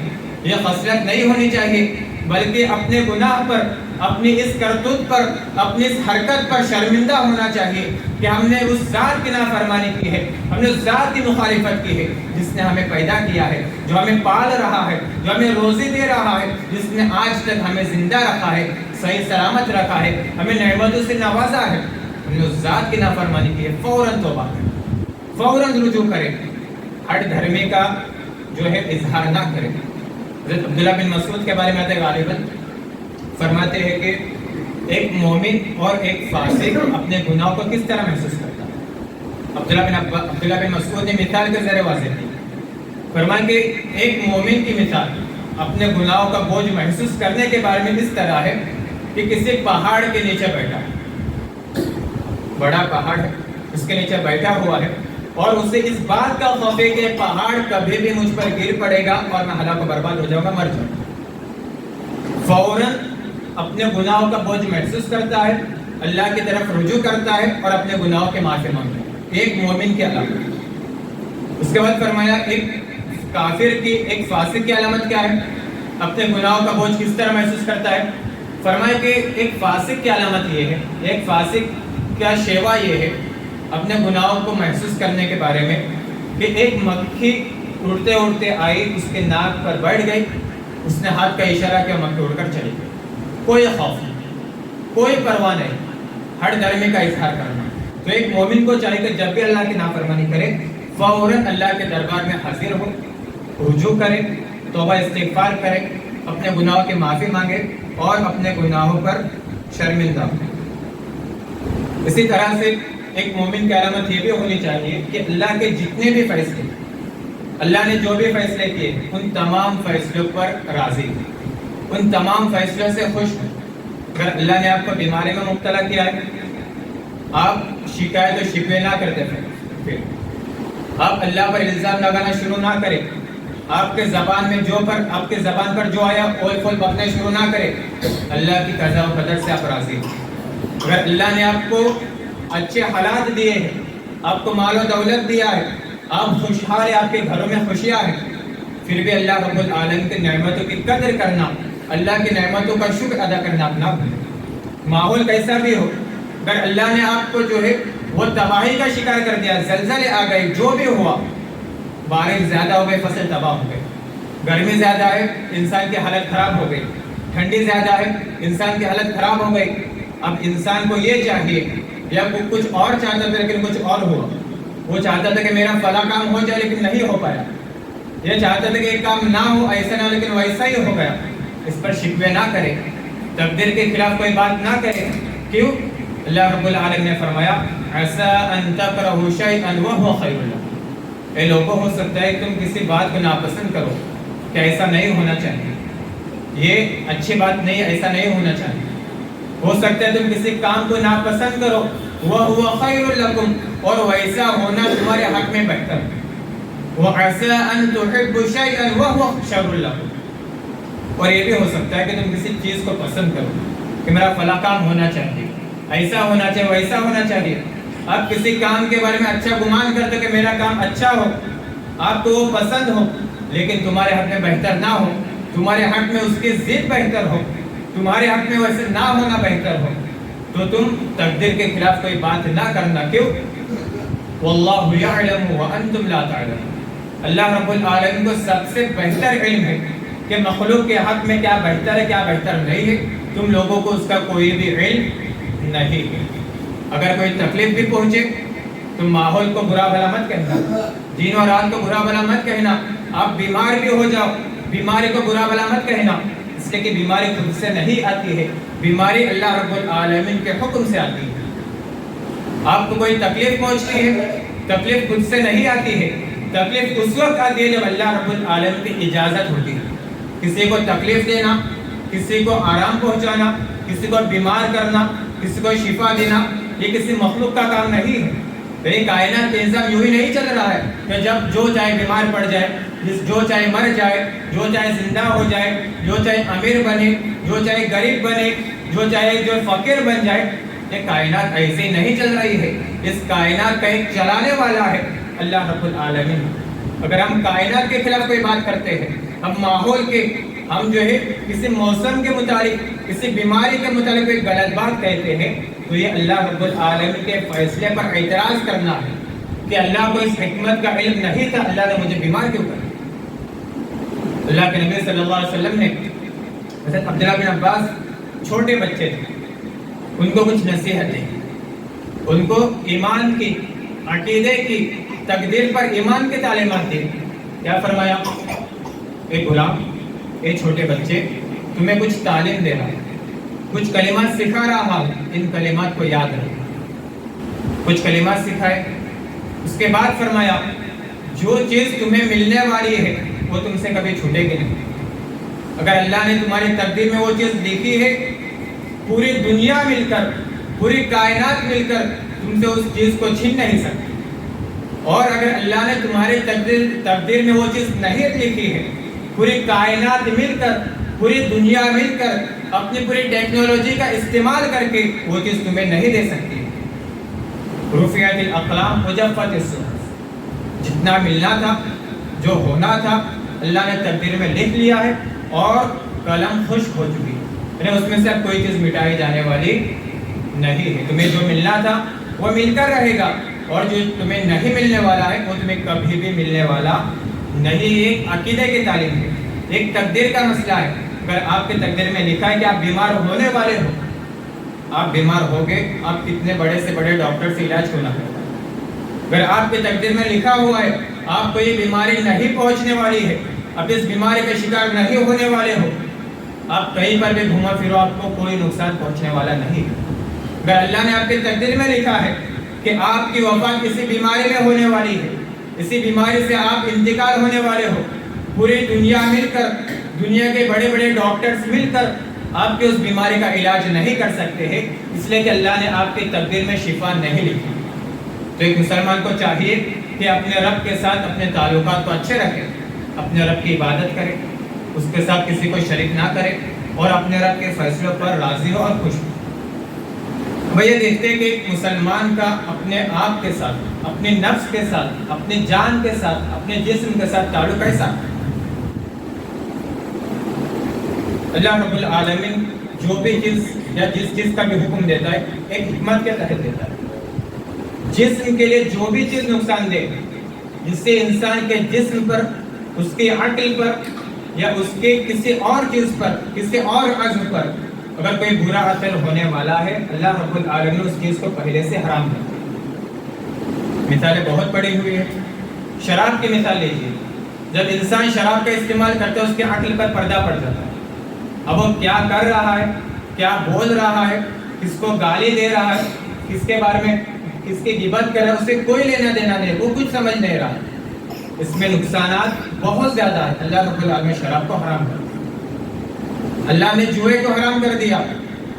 یہ خصلت نہیں ہونی چاہیے، بلکہ اپنے گناہ پر، اپنی اس کرتوت پر، اپنی اس حرکت پر شرمندہ ہونا چاہیے کہ ہم نے اس ذات کی نافرمانی کی ہے، ہم نے اس ذات کی مخالفت کی ہے جس نے ہمیں پیدا کیا ہے، جو ہمیں پال رہا ہے، جو ہمیں روزی دے رہا ہے، جس نے آج تک ہمیں زندہ رکھا ہے، صحیح سلامت رکھا ہے، ہمیں نعمتوں سے نوازا ہے. ہم نے اس ذات کی نافرمانی کی ہے. فوراً توبہ کریں، فوراً رجوع کریں، ہٹ دھرمی کا جو ہے اظہار نہ کریں. حضرت عبداللہ بن مسعود کے بارے میں آتے غالباً فرماتے ہیں کہ ایک مومن اور ایک فاسق اپنے گناہوں کو کس طرح محسوس کرتا ہے. عبداللہ بن مسعود نے مثال کے ذریعے واضح کی. فرمایا کہ ایک مومن کی مثال اپنے گناہوں کا بوجھ محسوس کرنے کے بارے میں اس طرح ہے کہ کسی پہاڑ کے نیچے بیٹھا ہے، بڑا پہاڑ ہے، اس کے نیچے بیٹھا ہوا ہے اور اسے اس بات کا خوف ہے کہ پہاڑ کبھی بھی مجھ پر گر پڑے گا اور میں ہلاک و برباد ہو جاؤں گا، مر جاؤں گا. فوراً اپنے گناہوں کا بوجھ محسوس کرتا ہے، اللہ کی طرف رجوع کرتا ہے اور اپنے گناہوں کے معافی مانگتا ہے. ایک مومن کی علامت. اس کے بعد فرمایا ایک کافر کی، ایک فاسق کی علامت کیا ہے، اپنے گناہوں کا بوجھ کس طرح محسوس کرتا ہے. فرمایا کہ ایک فاسق کی علامت یہ ہے، ایک فاسق کا شیوا یہ ہے اپنے گناہوں کو محسوس کرنے کے بارے میں کہ ایک مکھی اڑتے اڑتے آئی، اس کے ناک پر بیٹھ گئی، اس نے ہاتھ کا اشارہ کیا، مکھی اڑ کر چلی گئی. کوئی خوف نہیں، کوئی پرواہ نہیں، ہٹ دھرمی کا اظہار کرنا. تو ایک مومن کو چاہیے کہ جب بھی اللہ کی نافرمانی کرے فوراً اللہ کے دربار میں حاضر ہو، رجوع کرے، توبہ استغفار کرے، اپنے گناہوں کی معافی مانگے اور اپنے گناہوں پر شرمندہ ہو. اسی طرح سے ایک مومن کی علامت یہ بھی ہونی چاہیے کہ اللہ کے جتنے بھی فیصلے، اللہ نے جو بھی فیصلے کیے ان تمام فیصلوں پر راضی، ان تمام فیصلوں سے خوش ہیں. اگر اللہ نے آپ کو بیماری میں مبتلا کیا ہے، آپ شکایت و شکوے نہ کرتے پھر آپ اللہ پر الزام لگانا شروع نہ کریں، آپ کے زبان پر جو آیا اول فول بکنے شروع نہ کریں. اللہ کی قضا و قدر سے آپ راضی ہیں. اگر اللہ نے آپ کو اچھے حالات دیے ہیں، آپ کو مال و دولت دیا ہے، آپ خوشحال ہیں، آپ کے گھروں میں خوشیاں ہیں، پھر بھی اللہ رب العالمین کی نعمتوں کی قدر کرنا، اللہ کی نعمتوں کا شکر ادا کرنا اپنا ماحول کیسا بھی ہو. اگر اللہ نے آپ کو جو ہے وہ تباہی کا شکار کر دیا، زلزلے آ گئے، جو بھی ہوا، بارش زیادہ ہو گئی، فصل تباہ ہو گئی، گرمی زیادہ ہے، انسان کی حالت خراب ہو گئی، ٹھنڈی زیادہ ہے، انسان کی حالت خراب ہو گئی. اب انسان کو یہ چاہیے، یا وہ کچھ اور چاہتا تھا لیکن کچھ اور ہوا. وہ چاہتا تھا کہ میرا فلاں کام ہو جائے لیکن نہیں ہو پایا، یہ چاہتا تھا کہ ایک کام نہ ہو، ایسا نہ ہو، لیکن ویسا ہی ہو گیا. اس پر شکوے نہ کرے، تقدیر کے خلاف کوئی بات نہ کرے. کیوں؟ اللہ رب العالمین نے فرمایا عسیٰ ان تکرہوا شیئا وہو خیر لکم. اے لوگوں، ہو سکتا ہے کہ تم کسی بات کو ناپسند کرو کہ ایسا نہیں ہونا چاہیے، یہ اچھی بات نہیں، ایسا نہیں ہونا چاہیے. ہو سکتا ہے تم کسی کام کو ناپسند کرو، وہو خیر لکم، اور ویسا ہونا تمہارے حق میں بہتر ہے. وعسیٰ ان تحبوا شیئا وہو شر لکم، اور یہ بھی ہو سکتا ہے کہ تم کسی چیز کو پسند کرو کہ میرا فلاں کام ہونا چاہیے، ایسا ہونا چاہیے، ویسا ہونا چاہیے. آپ کسی کام کے بارے میں اچھا گمان کرتے کہ میرا کام اچھا ہو، آپ کو وہ پسند ہو، لیکن تمہارے حق میں بہتر نہ ہو، تمہارے حق میں اس کی ضد بہتر ہو، تمہارے حق میں ویسے نہ ہونا بہتر ہو، تو تم تقدیر کے خلاف کوئی بات نہ کرنا. کیوں؟ واللہ یعلم وانتم لا تعلمون. اللہ رب العالمین کو سب سے بہتر علم ہے کہ مخلوق کے حق میں کیا بہتر ہے، کیا بہتر نہیں ہے. تم لوگوں کو اس کا کوئی بھی علم نہیں ہے. اگر کوئی تکلیف بھی پہنچے تم ماحول کو برا بھلا مت کہنا، دن و رات کو برا بھلا مت کہنا. آپ بیمار بھی ہو جاؤ، بیماری کو برا بھلا مت کہنا، اس لیے کہ بیماری خود سے نہیں آتی ہے، بیماری اللہ رب العالمین کے حکم سے آتی ہے. آپ کو کوئی تکلیف پہنچتی ہے، تکلیف خود سے نہیں آتی ہے، تکلیف اس وقت آتی ہے جب اللہ رب العالمین کی اجازت ہوتی ہے. کسی کو تکلیف دینا کسی کو آرام پہنچانا، کسی کو بیمار کرنا، کسی کو شفا دینا، یہ کسی مخلوق کا کام نہیں ہے۔ تو یہ کائنات کا نظام یوں ہی نہیں چل رہا ہے کہ جب جو چاہے بیمار پڑ جائے، جو چاہے مر جائے، جو چاہے زندہ ہو جائے، جو چاہے امیر بنے، جو چاہے غریب بنے، جو چاہے جو فقیر بن جائے۔ یہ کائنات ایسے ہی نہیں چل رہی ہے۔ اس کائنات کا ایک چلانے والا ہے اللہ رب العالمین۔ اگر ہم کائنات کے خلاف کوئی بات کرتے ہیں، ہم ماحول کے، ہم جو ہے کسی موسم کے متعلق، کسی بیماری کے متعلق کوئی غلط بات کہتے ہیں، تو یہ اللہ رب العالمین کے فیصلے پر اعتراض کرنا ہے کہ اللہ کو اس حکمت کا علم نہیں تھا، اللہ نے مجھے بیمار کیوں کیا۔ اللہ کے نبی صلی اللہ علیہ وسلم نے حضرت عبداللہ بن عباس چھوٹے بچے تھے، ان کو کچھ نصیحتیں، ان کو ایمان کی، عقیدے کی، تقدیر پر ایمان کی تعلیمات دی۔ کیا فرمایا؟ اے غلام، اے چھوٹے بچے، تمہیں کچھ تعلیم دے رہا ہے، کچھ کلمات سکھا رہا ہے، ان کلمات کو یاد رکھو۔ کچھ کلمات سکھائے، اس کے بعد فرمایا جو چیز تمہیں ملنے والی ہے وہ تم سے کبھی چھوٹے گی نہیں۔ اگر اللہ نے تمہاری تقدیر میں وہ چیز لکھی ہے، پوری دنیا مل کر، پوری کائنات مل کر تم سے اس چیز کو چھین نہیں سکتی۔ اور اگر اللہ نے تمہاری تقدیر میں وہ چیز نہیں لکھی ہے، پوری کائنات مل کر، پوری دنیا مل کر اپنی پوری ٹیکنالوجی کا استعمال کر کے وہ چیز تمہیں نہیں دے سکتی۔ رفعت الاقلام وجفت الصحف، جتنا ملنا تھا، جو ہونا تھا، اللہ نے تقدیر میں لکھ لیا ہے اور قلم خشک ہو چکی ہے، یعنی اس میں سے اب کوئی چیز مٹائی جانے والی نہیں ہے۔ تمہیں جو ملنا تھا وہ مل کر رہے گا، اور جو تمہیں نہیں ملنے والا ہے وہ تمہیں کبھی بھی ملنے والا نہیں۔ ایک عقیدے کی تعلیم ہے، ایک تقدیر کا مسئلہ ہے۔ اگر آپ کے تقدیر میں لکھا ہے کہ آپ بیمار ہونے والے ہو، آپ بیمار ہو گئے، آپ کتنے بڑے سے بڑے ڈاکٹر سے علاج ہونا ہے۔ اگر آپ کے تقدیر میں لکھا ہوا ہے آپ کو یہ بیماری نہیں پہنچنے والی ہے، آپ اس بیماری کا شکار نہیں ہونے والے ہو، آپ کہیں پر بھی گھوما پھرو، آپ کو کوئی نقصان پہنچنے والا نہیں ہے۔ اگر اللہ نے آپ کے تقدیر میں لکھا ہے کہ آپ کی وفات کسی بیماری میں ہونے والی ہے، اسی بیماری سے آپ انتقال ہونے والے ہو، پوری دنیا مل کر، دنیا کے بڑے بڑے ڈاکٹرز مل کر آپ کے اس بیماری کا علاج نہیں کر سکتے ہیں، اس لیے کہ اللہ نے آپ کی تقدیر میں شفا نہیں لکھی۔ تو ایک مسلمان کو چاہیے کہ اپنے رب کے ساتھ اپنے تعلقات کو اچھے رکھے، اپنے رب کی عبادت کرے، اس کے ساتھ کسی کو شریک نہ کرے، اور اپنے رب کے فیصلوں پر راضی ہو اور خوش ہو۔ وہ یہ دیکھتے ہیں کہ ایک مسلمان کا اپنے آپ کے ساتھ، اپنے نفس کے ساتھ، اپنی جان کے ساتھ، اپنے جسم کے ساتھ تعلق کیسا ہے۔ اللہ رب العالمین جو بھی چیز یا جس چیز کا بھی حکم دیتا ہے ایک حکمت کے تحت دیتا ہے۔ جسم کے لیے جو بھی چیز نقصان دے، جس سے انسان کے جسم پر، اس کی عقل پر، یا اس کے کسی اور چیز پر، کسی اور عضو پر اگر کوئی برا اثر ہونے والا ہے، اللہ رب العالمین اس چیز کو پہلے سے حرام کر دیا۔ مثالیں بہت پڑی ہوئی ہے۔ شراب کی مثال لیجیے، جب انسان شراب کا استعمال کرتا ہے اس کے عقل پر پردہ پڑ جاتا ہے۔ اب وہ کیا کر رہا ہے، کیا بول رہا ہے، کس کو گالی دے رہا ہے، کس کے بارے میں کس کی غیبت کر رہا ہے، اسے کوئی لینا دینا نہیں، وہ کچھ سمجھ نہیں رہا۔ اس میں نقصانات بہت زیادہ ہیں۔ اللہ رب العالمین شراب کو حرام کر دیا، اللہ نے جوئے کو حرام کر دیا،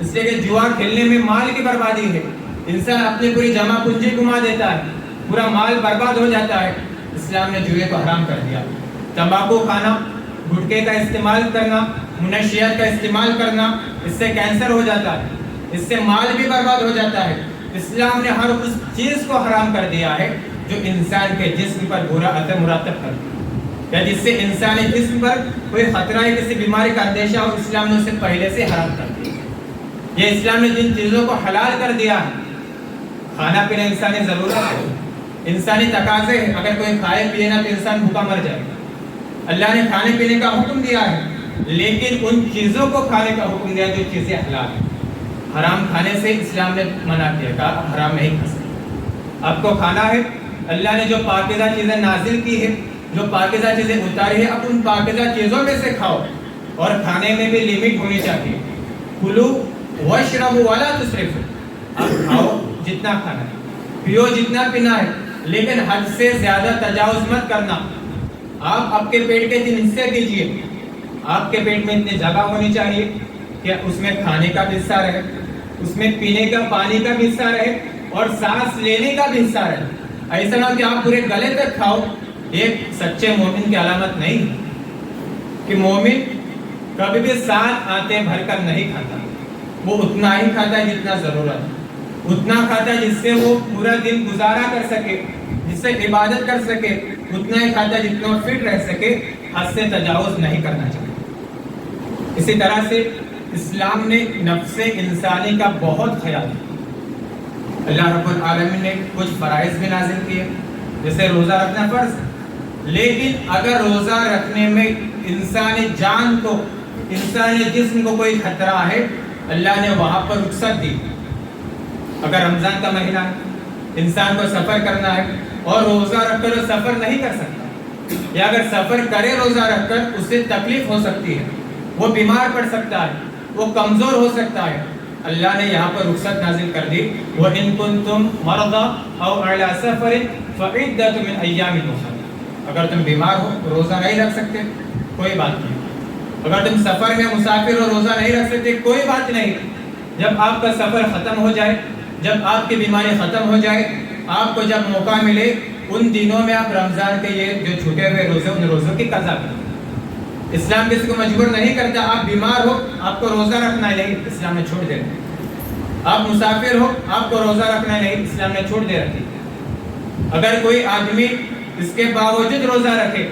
اس لیے کہ جوا کھیلنے میں مال کی بربادی ہے، انسان اپنی پوری جمع پونجی گما دیتا ہے، پورا مال برباد ہو جاتا ہے۔ اسلام نے جوئے کو حرام کر دیا۔ تمباکو کھانا، گٹکے کا استعمال کرنا، منشیات کا استعمال کرنا، اس سے کینسر ہو جاتا ہے، اس سے مال بھی برباد ہو جاتا ہے۔ اسلام نے ہر اس چیز کو حرام کر دیا ہے جو انسان کے جسم پر برا اثر مرتب کرتا ہے، یا جس سے انسانی جسم پر کوئی خطرہ ہے، کسی بیماری کا اندیشہ ہو، اسلام نے اسے پہلے سے حرام کر دیا۔ یہ اسلام نے جن چیزوں کو حلال کر دیا ہے، کھانا پینا انسانی ضرورت ہے، انسانی تقاضے ہیں، اگر کوئی کھائے پیے نہ تو انسان بھوکا مر جائے۔ اللہ نے کھانے پینے کا حکم دیا ہے، لیکن ان چیزوں کو کھانے کا حکم دیا جو چیزیں حلال ہیں۔ حرام کھانے سے اسلام نے منع کیا، کہا حرام نہیں کھا سکتے۔ آپ کو کھانا ہے، اللہ نے جو پاکیزہ چیزیں نازل کی ہے، جو پاکیزہ چیزیں اتاری ہے، اب ان پاکیزہ چیزوں میں سے کھاؤ، اور کھانے میں بھی لیمٹ ہونی چاہیے۔ کلو واشربوا ولا تسرفوا، آپ کھاؤ جتنا کھانا ہے، پیو جتنا پینا ہے، لیکن حد سے زیادہ تجاوز مت کرنا۔ آپ کے پیٹ کے 3 حصے کیجئے، آپ کے پیٹ میں اتنی جگہ ہونی چاہیے کہ اس میں کھانے کا بھی حصہ رہے، اس میں پینے کا پانی کا بھی حصہ رہے اور سانس لینے کا بھی حصہ رہے. ایسا نہ کہ آپ پورے گلے تک کھاؤ. ایک سچے مومن کی علامت نہیں کہ مومن کبھی بھی ساتھ آتے بھر کر نہیں کھاتا. وہ اتنا ہی کھاتا ہے جتنا ضرورت ہے، اتنا کھاتا ہے جس سے وہ پورا دن گزارا کر سکے، جس سے عبادت کر سکے. اتنا ہی کھاتا ہے جتنا فٹ رہ سکے، حد سے تجاوز نہیں کرنا چاہیے. اسی طرح سے اسلام نے نفس انسانی کا بہت خیال کیا. اللہ رب العالمین نے کچھ فرائض بھی نازل کیے، جیسے روزہ رکھنا فرض. لیکن اگر روزہ رکھنے میں انسانی جان کو، انسانی جسم کو کوئی خطرہ ہے، اللہ نے وہاں پر رخصت دی. اگر رمضان کا مہینہ ہے، انسان کو سفر کرنا ہے اور روزہ رکھ کر سفر نہیں کر سکتا، یا اگر سفر کرے روزہ رکھ کر اسے تکلیف ہو سکتی ہے، وہ بیمار پڑ سکتا ہے، وہ کمزور ہو سکتا ہے، اللہ نے یہاں پر رخصت نازل کر دی. وَإِن كُنتُم مَرْضَىٰ أَوْ عَلَىٰ سَفَرٍ فَعِدَّةٌ مِّنْ أَيَّامٍ أُخَرَ. اگر تم بیمار ہو روزہ نہیں رکھ سکتے کوئی بات نہیں. اگر تم سفر میں مسافر ہو روزہ نہیں رکھ سکتے کوئی بات نہیں. جب آپ کا سفر ختم ہو جائے، جب آپ کی بیماری ختم ہو جائے، آپ کو جب موقع ملے، ان دنوں میں آپ رمضان کے یہ جو چھوٹے ہوئے روزے ان روزوں کی قضا کریں. اسلام کسی کو مجبور نہیں کرتا. آپ بیمار ہو آپ کو روزہ رکھنا ہے، نہیں، اسلام نے چھوڑ دے. آپ مسافر ہو آپ کو روزہ رکھنا ہے، نہیں، اسلام نے چھوڑ دے رکھی. اگر کوئی آدمی اس کے باوجود روزہ رکھے،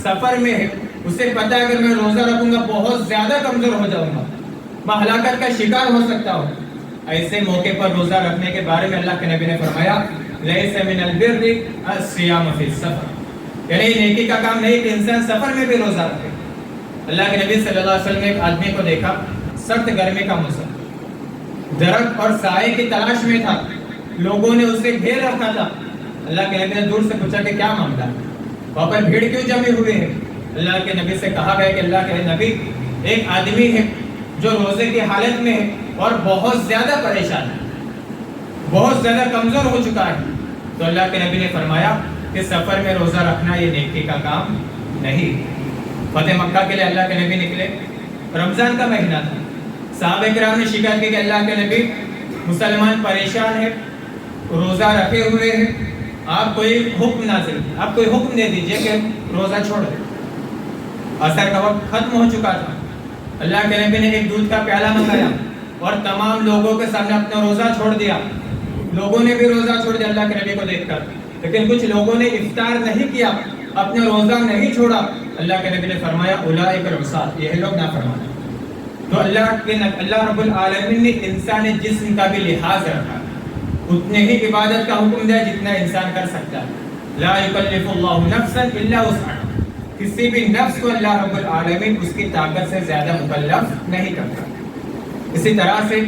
سفر میں ہے، اسے پتا ہے اگر میں روزہ رکھوں گا بہت زیادہ کمزور ہو جاؤں گا، میں ہلاکت کا شکار ہو سکتا ہوں، ایسے موقع پر روزہ رکھنے کے بارے میں اللہ کے نبی نے فرمایا لیس من البر الصیام فی السفر. یعنی نیکی کا کام نہیں کہ انسان سفر میں بھی روزہ رکھے. اللہ کے نبی صلی اللہ علیہ وسلم نے ایک آدمی کو دیکھا، سخت گرمی کا موسم، درخت اور سائے کی تلاش میں تھا، لوگوں نے اسے گھیر رکھا تھا. اللہ کے نبی نے دور سے پوچھا کہ کیا معاملہ ہے، وہاں پر بھیڑ کیوں جمے ہوئے ہیں؟ اللہ کے نبی سے کہا گیا کہ اللہ کے نبی ایک آدمی ہے جو روزے کی حالت میں ہے اور بہت زیادہ پریشان ہے، بہت زیادہ کمزور ہو چکا ہے. تو اللہ کے نبی نے فرمایا کہ سفر میں روزہ رکھنا یہ نیکی کا کام نہیں. فتح مکہ کے لیے اللہ کے نبی نکلے، رمضان کا مہینہ تھا. صحابہ کرام نے شکایت کی کہ اللہ کے نبی مسلمان پریشان ہے، روزہ رکھے ہوئے ہیں، آپ کوئی حکم نازل، آپ کوئی حکم دے دیجئے کہ روزہ چھوڑ دیں. عصر کا وقت ختم ہو چکا تھا. اللہ کے نبی نے ایک دودھ کا پیالہ منگایا اور تمام لوگوں کے سامنے اپنا روزہ چھوڑ دیا. لوگوں نے بھی روزہ چھوڑ دیا اللہ کے نبی کو دیکھ کر. لیکن کچھ لوگوں نے افطار نہیں کیا، اپنا روزہ نہیں چھوڑا. اللہ کے نبی نے فرمایا اولئک العصاة، یہ لوگ نافرمان. تو اللہ رب العالمین نے انسانی جسم کا بھی لحاظ رکھا، اتنے ہی عبادت کا حکم دیا جتنا انسان کر سکتا ہے. لا یکلف اللہ نفسا الا وسعها. کسی بھی نفس کو اللہ رب العالمین اس کی طاقت سے زیادہ مکلف نہیں کرتا. اسی طرح سے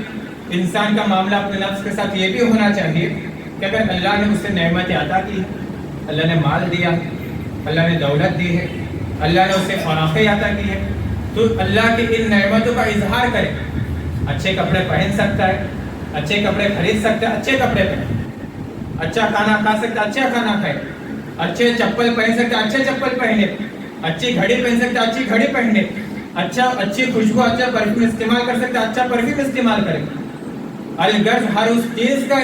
انسان کا معاملہ اپنے نفس کے ساتھ یہ بھی ہونا چاہیے کہ اگر اللہ نے اسے نعمتیں عطا کی، اللہ نے مال دیا، اللہ نے دولت دی ہے، اللہ نے اسے فراخی عطا کی ہے، تو اللہ کی ان نعمتوں کا اظہار کرے. اچھے کپڑے پہن سکتا ہے، اچھے کپڑے خرید سکتا ہے، اچھے کپڑے پہنے، اچھا کھانا کھا سکتا ہے، اچھا کھانا کھائے، اچھے چپل پہن سکتا ہے، اچھے چپل پہنے، اچھی گھڑی پہن سکتا ہے، اچھی گھڑی پہنے، اچھی خوشبو، اچھا پرفیوم استعمال کر سکتا ہے، اچھا پرفیوم استعمال کرے. الغرض ہر اس چیز کا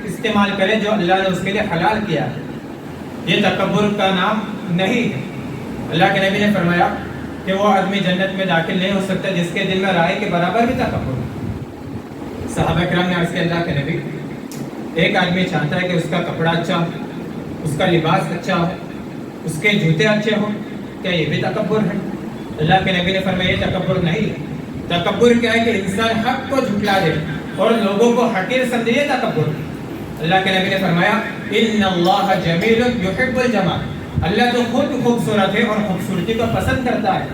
استعمال کرے جو اللہ نے اس کے لیے حلال کیا ہے. یہ تکبر کا نام نہیں ہے. اللہ کے نبی نے فرمایا کہ وہ آدمی جنت میں داخل نہیں ہو سکتا جس کے دل میں رائے کے برابر بھی تکبر ہو. صحابہ کرام نے عرض کیا اللہ کے نبی، ایک آدمی چاہتا ہے کہ اس کا کپڑا اچھا ہو، اس کا لباس اچھا ہو، اس کے جوتے اچھے ہوں، کیا یہ بھی تکبر ہے؟ اللہ کے نبی نے فرمایا یہ تکبر نہیں ہے. تکبر کیا ہے کہ انسان حق کو جھٹلا دے اور لوگوں کو حقیر سمجھے، یہ تکبر. اللہ کے نبی نے فرمایا ان اللہ جمیل یحب الجمال. اللہ تو خود خوبصورت ہے اور خوبصورتی کو پسند کرتا ہے.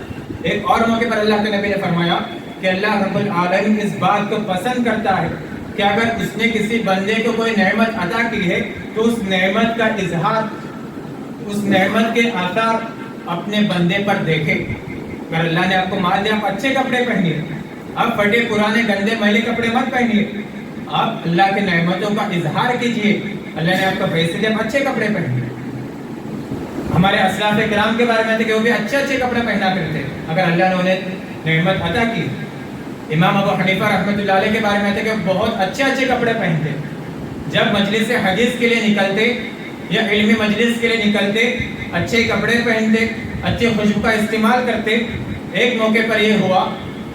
ایک اور موقع پر اللہ کے نبی نے فرمایا کہ اللہ رب العالمین اس بات کو پسند کرتا ہے کہ اگر اس نے کسی بندے کو کوئی نعمت عطا کی ہے تو اس نعمت کا اظہار، اس نعمت کے آثار اپنے بندے پر دیکھے. اگر اللہ نے آپ کو مال دیا، آپ اچھے کپڑے پہنیے، آپ پھٹے پرانے گندے میلے کپڑے مت پہنیے، آپ اللہ کے نعمتوں کا اظہار کیجیے. اللہ نے آپ کو پیسے دیا، آپ اچھے کپڑے پہنیے. ہمارے اسلاف کرام کے بارے میں تھے کہ وہ بھی اچھے اچھے کپڑے پہنا کرتے اگر اللہ نے انہیں نعمت عطا کی. امام ابو حنیفہ رحمۃ اللہ علیہ کے بارے میں تھے کہ بہت اچھے اچھے کپڑے پہنتے. جب مجلس حدیث کے لیے نکلتے یا علمی مجلس کے لیے نکلتے اچھے کپڑے پہنتے, اچھے خوشبو کا استعمال کرتے. ایک موقع پر یہ ہوا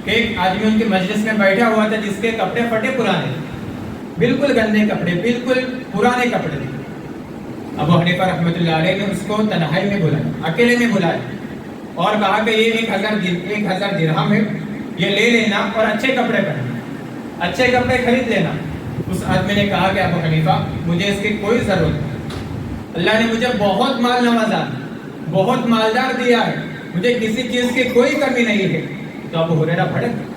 کہ ایک آدمی ان کے مجلس میں بیٹھا ہوا تھا جس کے کپڑے پھٹے پرانے, بالکل گندے کپڑے, بالکل پرانے کپڑے. ابو حنیفہ رحمۃ اللہ علیہ نے اس کو تنہائی میں بلایا, اکیلے میں بلایا اور کہا کہ یہ 1000 درہم ہے, یہ لے لینا اور اچھے کپڑے پہننا, اچھے کپڑے خرید لینا. اس آدمی نے کہا کہ ابو حنیفہ مجھے اس کی کوئی ضرورت نہیں, اللہ نے مجھے بہت مال نوازا, بہت مالدار دیا ہے, مجھے کسی چیز کی کوئی کمی نہیں ہے. تو ابو ہریرہ بھڑک گئے,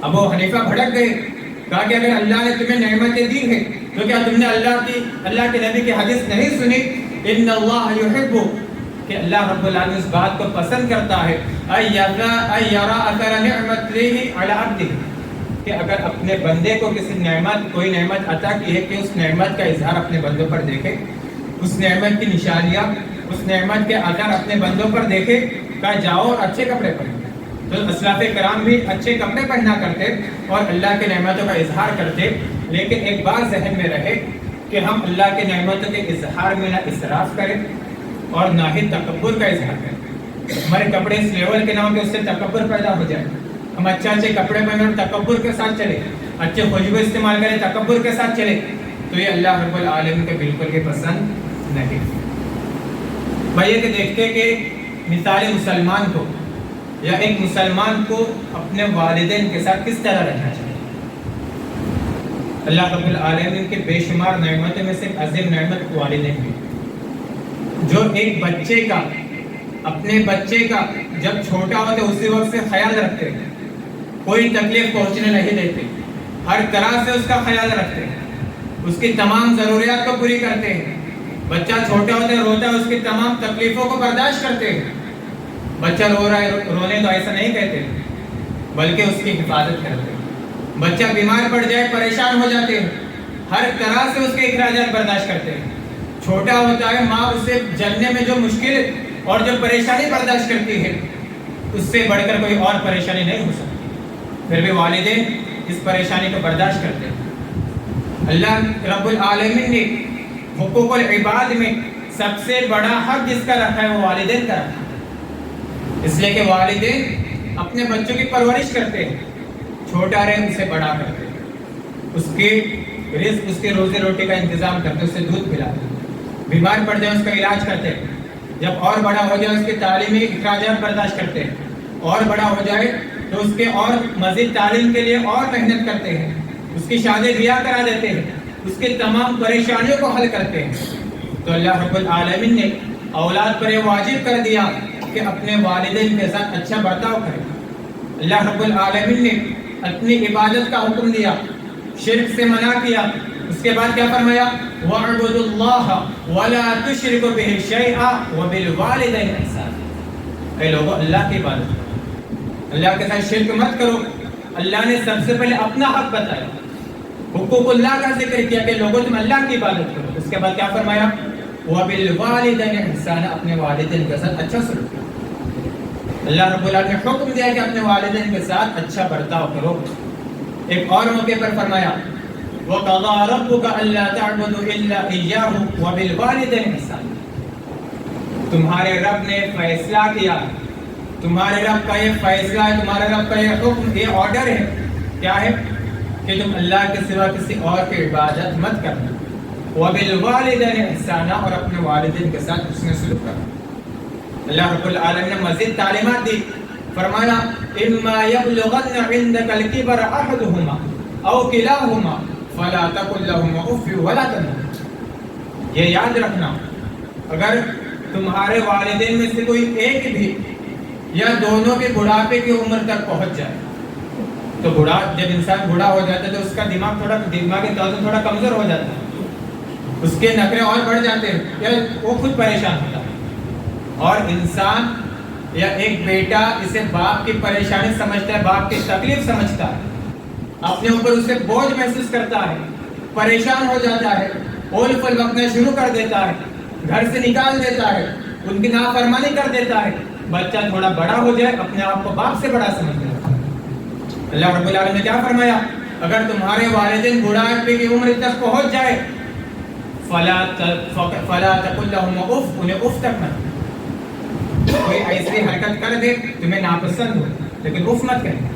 ابو حنیفہ بھڑک گئے, کہا کہ اگر اللہ نے تمہیں نعمتیں دی ہیں تو کیا تم نے اللہ کے نبی کی حدیث نہیں سنی, ان اللہ یحب, کہ اللہ رب العالمین اس بات کو پسند کرتا ہے ایرا اثر نعمت علی عبدہ, کہ اگر اپنے بندے کو کوئی نعمت عطا کی ہے کہ اس نعمت کا اظہار اپنے بندوں پر دیکھے, اس نعمت کی نشانیاں, اس نعمت کے اثر اپنے بندوں پر دیکھے. کہا جاؤ اور اچھے کپڑے پہنو. تو اسلاف کرام بھی اچھے کپڑے پہنا کرتے اور اللہ کے نعمتوں کا اظہار کرتے. لیکن ایک بات ذہن میں رہے کہ ہم اللہ کے نعمتوں کے اظہار میں نہ اسراف کریں اور نہ ہی تکبر کا اظہار کریں. ہمارے کپڑے اس لیول کے نہ ہوں کہ اس سے تکبر پیدا ہو جائے. ہم اچھے کپڑے پہنے اور تکبر کے ساتھ چلے, اچھے خوشبو استعمال کریں, تکبر کے ساتھ چلے, تو یہ اللہ رب العالمین کے بالکل بھی پسند نہیں. بھائی کہ دیکھتے کہ مثال مسلمان کو یا ایک مسلمان کو اپنے والدین کے ساتھ کس طرح رہنا چاہیے. اللہ رب العالمین کے بے شمار نعمتوں میں سے عظیم نعمت والدین ہے, جو ایک بچے کا, اپنے بچے کا جب چھوٹا ہوتا ہے اسی وقت سے خیال رکھتے ہیں, کوئی تکلیف پہنچنے نہیں دیتے, ہر طرح سے اس کا خیال رکھتے ہیں, اس کی تمام ضروریات کو پوری کرتے ہیں. بچہ چھوٹا ہوتا ہے, روتا ہے, اس کی تمام تکلیفوں کو برداشت کرتے ہیں. بچہ رو رہا ہے, رونے تو ایسا نہیں کہتے بلکہ اس کی حفاظت کرتے ہیں. بچہ بیمار پڑ جائے, پریشان ہو جاتے ہیں, ہر طرح سے اس کے اخراجات برداشت کرتے ہیں. چھوٹا ہوتا ہے, ماں اسے جلنے میں جو مشکل اور جو پریشانی برداشت کرتی ہے اس سے بڑھ کر کوئی اور پریشانی نہیں ہو سکتی, پھر بھی والدین اس پریشانی کو برداشت کرتے ہیں. اللہ رب العالمین نے حقوق العباد میں سب سے بڑا حق جس کا رکھا ہے وہ والدین کا رکھا ہے, اس لیے کہ والدین اپنے بچوں کی پرورش کرتے ہیں, چھوٹا رہے اسے بڑا کرتے ہیں, اس کے رزق, اس کے روزی روٹی کا انتظام کرتے, اسے دودھ پلاتے, بیمار پڑ جائے اس کا علاج کرتے, جب اور بڑا ہو جائے اس کے تعلیمی اخراجات برداشت کرتے ہیں, اور بڑا ہو جائے تو اس کے اور مزید تعلیم کے لیے اور محنت کرتے ہیں, اس کی شادی بیاہ کرا دیتے ہیں, اس کے تمام پریشانیوں کو حل کرتے ہیں. تو اللہ رب العالمین نے اولاد پر یہ واجب کر دیا کہ اپنے والدین کے ساتھ اچھا برتاؤ کرے. اللہ رب العالمین نے اپنی عبادت کا حکم دیا, شرک سے منع کیا, اس کے بعد کیا فرمایا, وَاعْبُدُوا اللَّهَ وَلَا تُشْرِكُوا بِهِ شَيْئًا وَبِالْوَالِدَيْنِ إِحْسَانًا. اے لوگو اللہ کی عبادت کرو, اللہ کے ساتھ شرک مت کرو. اللہ نے سب سے پہلے اپنا حق بتایا, حقوق اللہ کا ذکر کیا کہ لوگوں تم اللہ کی عبادت کرو. اس کے بعد کیا فرمایا, وَبِالْوَالِدَيْنِ إِحْسَانًا, اپنے والدین کے ساتھ اچھا سلوک کرو. اللہ رب العالمین نے حکم دیا کہ اپنے والدین کے ساتھ اچھا برتاؤ کرو. ایک اور موقع پر فرمایا, وَقَضَىٰ رَبُّكَ أَلَّا تَعْبُدُوا إِلَّا إِيَّاهُ وَبِالْوَالِدَيْنِ إِحْسَانًا. تمہارے رب نے فیصلہ کیا, تمہارے رب کا یہ فیصلہ ہے, تمہارے رب کا یہ حکم, یہ آرڈر ہے, کیا ہے کہ تم اللہ کے سوا کسی اور کی عبادت مت کرنا. وَبِالْوَالِدَيْنِ إِحْسَانًا, اور اپنے والدین کے ساتھ حسن سلوک کرنا. اللہ رب العالمین نے مزید تعلیمات دی, فرمایا إِمَّا يَبْلُغَنَّ عِنْدَكَ الْكِبَرَ أَحَدُهُمَا أَوْ كِلَاهُمَا فَلَا تَقُل لَّهُمَا أُفٍّ وَلَا تَنْهَرْهُمَا. یہ یاد رکھنا, اگر تمہارے والدین میں سے کوئی ایک بھی یا دونوں کے بڑھاپے کی عمر تک پہنچ جائے, تو جب انسان بوڑھا ہو جاتا ہے تو اس کا دماغی توازن تھوڑا کمزور ہو جاتا ہے, اس کے نخرے اور بڑھ جاتے ہیں, یا وہ خود پریشان ہوتا ہے. اور انسان یا ایک بیٹا اسے باپ کی پریشانی سمجھتا ہے, باپ کی تکلیف سمجھتا ہے, اپنے اوپر اسے بوجھ محسوس کرتا ہے, پریشان ہو جاتا ہے, اول پل بکنا شروع کر دیتا ہے, گھر سے نکال دیتا ہے, ان کی نافرمانی کر دیتا ہے. بچہ تھوڑا بڑا ہو جائے اپنے آپ کو باپ سے بڑا سمجھتا ہے. اللہ رب العالمین نے کیا فرمایا؟ اگر تمہارے والدین بڑھاپے کی عمر تک پہنچ جائے فلا تقل لهم اف، انہیں اف تک مت. کوئی ایسی حرکت کر دے تمہیں ناپسند ہو لیکن اف مت کہنا.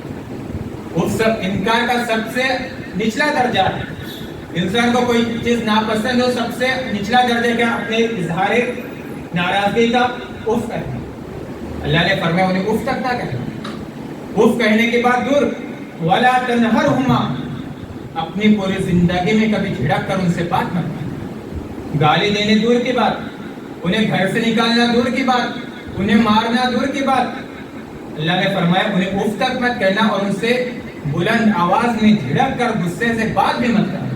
اف سب انکار کا سب سے نچلا درجہ ہے. انسان کو کوئی چیز ناپسند ہو سب سے نچلا درجہ کیا؟ اپنے اظہار ناراضگی کا اف کرنا. اللہ نے فرمایا انہیں اف تک نہ کہنا. اف کہنے کے بعد دور ولا تنہرہما، اپنی پوری زندگی میں کبھی جھڑک کر ان سے بات مت کرنا. گالی دینے دور کی بات، انہیں گھر سے نکالنا دور کی بات، انہیں مارنا دور کی بات. اللہ نے فرمایا انہیں اف تک مت کہنا اور ان سے بلند آواز میں جھڑک کر غصے سے بات بھی مت کرنا.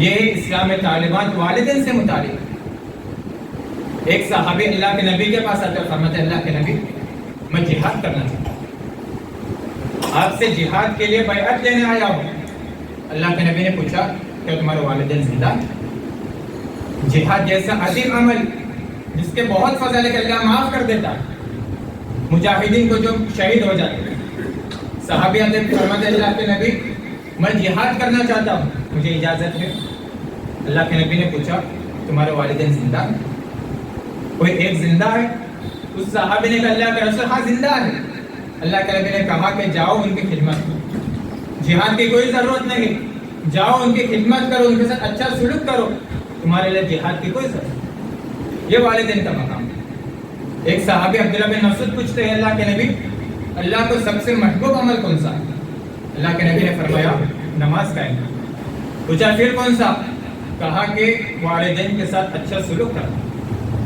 یہ اسلام میں تعلیمات والدین سے متعلق. ایک صحابی اللہ کے نبی کے پاس آتے فرماتے اللہ کے نبی میں جہاد کرنا چاہتا ہوں، آپ سے جہاد کے لیے بیعت لینے آیا ہوں. اللہ کے نبی نے پوچھا کیا تمہارے والدین زندہ ہیں؟ جہاد جیسا عظیم عمل جس کے بہت فضل ہے کہ اللہ معاف کر دیتا ہے مجاہدین کو جو شہید ہو جاتے ہیں. صحابی آتے فرماتے اللہ کے نبی میں جہاد کرنا چاہتا ہوں، مجھے اجازت ہے؟ اللہ کے نبی نے پوچھا تمہارے والدین زندہ ہیں؟ کوئی ایک زندہ ہے؟ اس صحابی نے کہا اللہ کے رسول ہاں زندہ ہے. اللہ کے نبی نے کہا کہ جاؤ ان کی خدمت کرو، جہاد کی کوئی ضرورت نہیں، جاؤ ان کی خدمت کرو، ان کے ساتھ اچھا سلوک کرو، تمہارے لیے جہاد کی کوئی ضرورت نہیں. یہ والدین کا مقام ہے. ایک صحابی عبداللہ بن مسعود پوچھتے ہیں اللہ کے نبی اللہ کو سب سے محبوب عمل کون سا ہے؟ اللہ کے نبی نے فرمایا نماز قائم کرنا. پوچھا پھر کون سا؟ کہا کہ والدین کے ساتھ اچھا سلوک کرنا.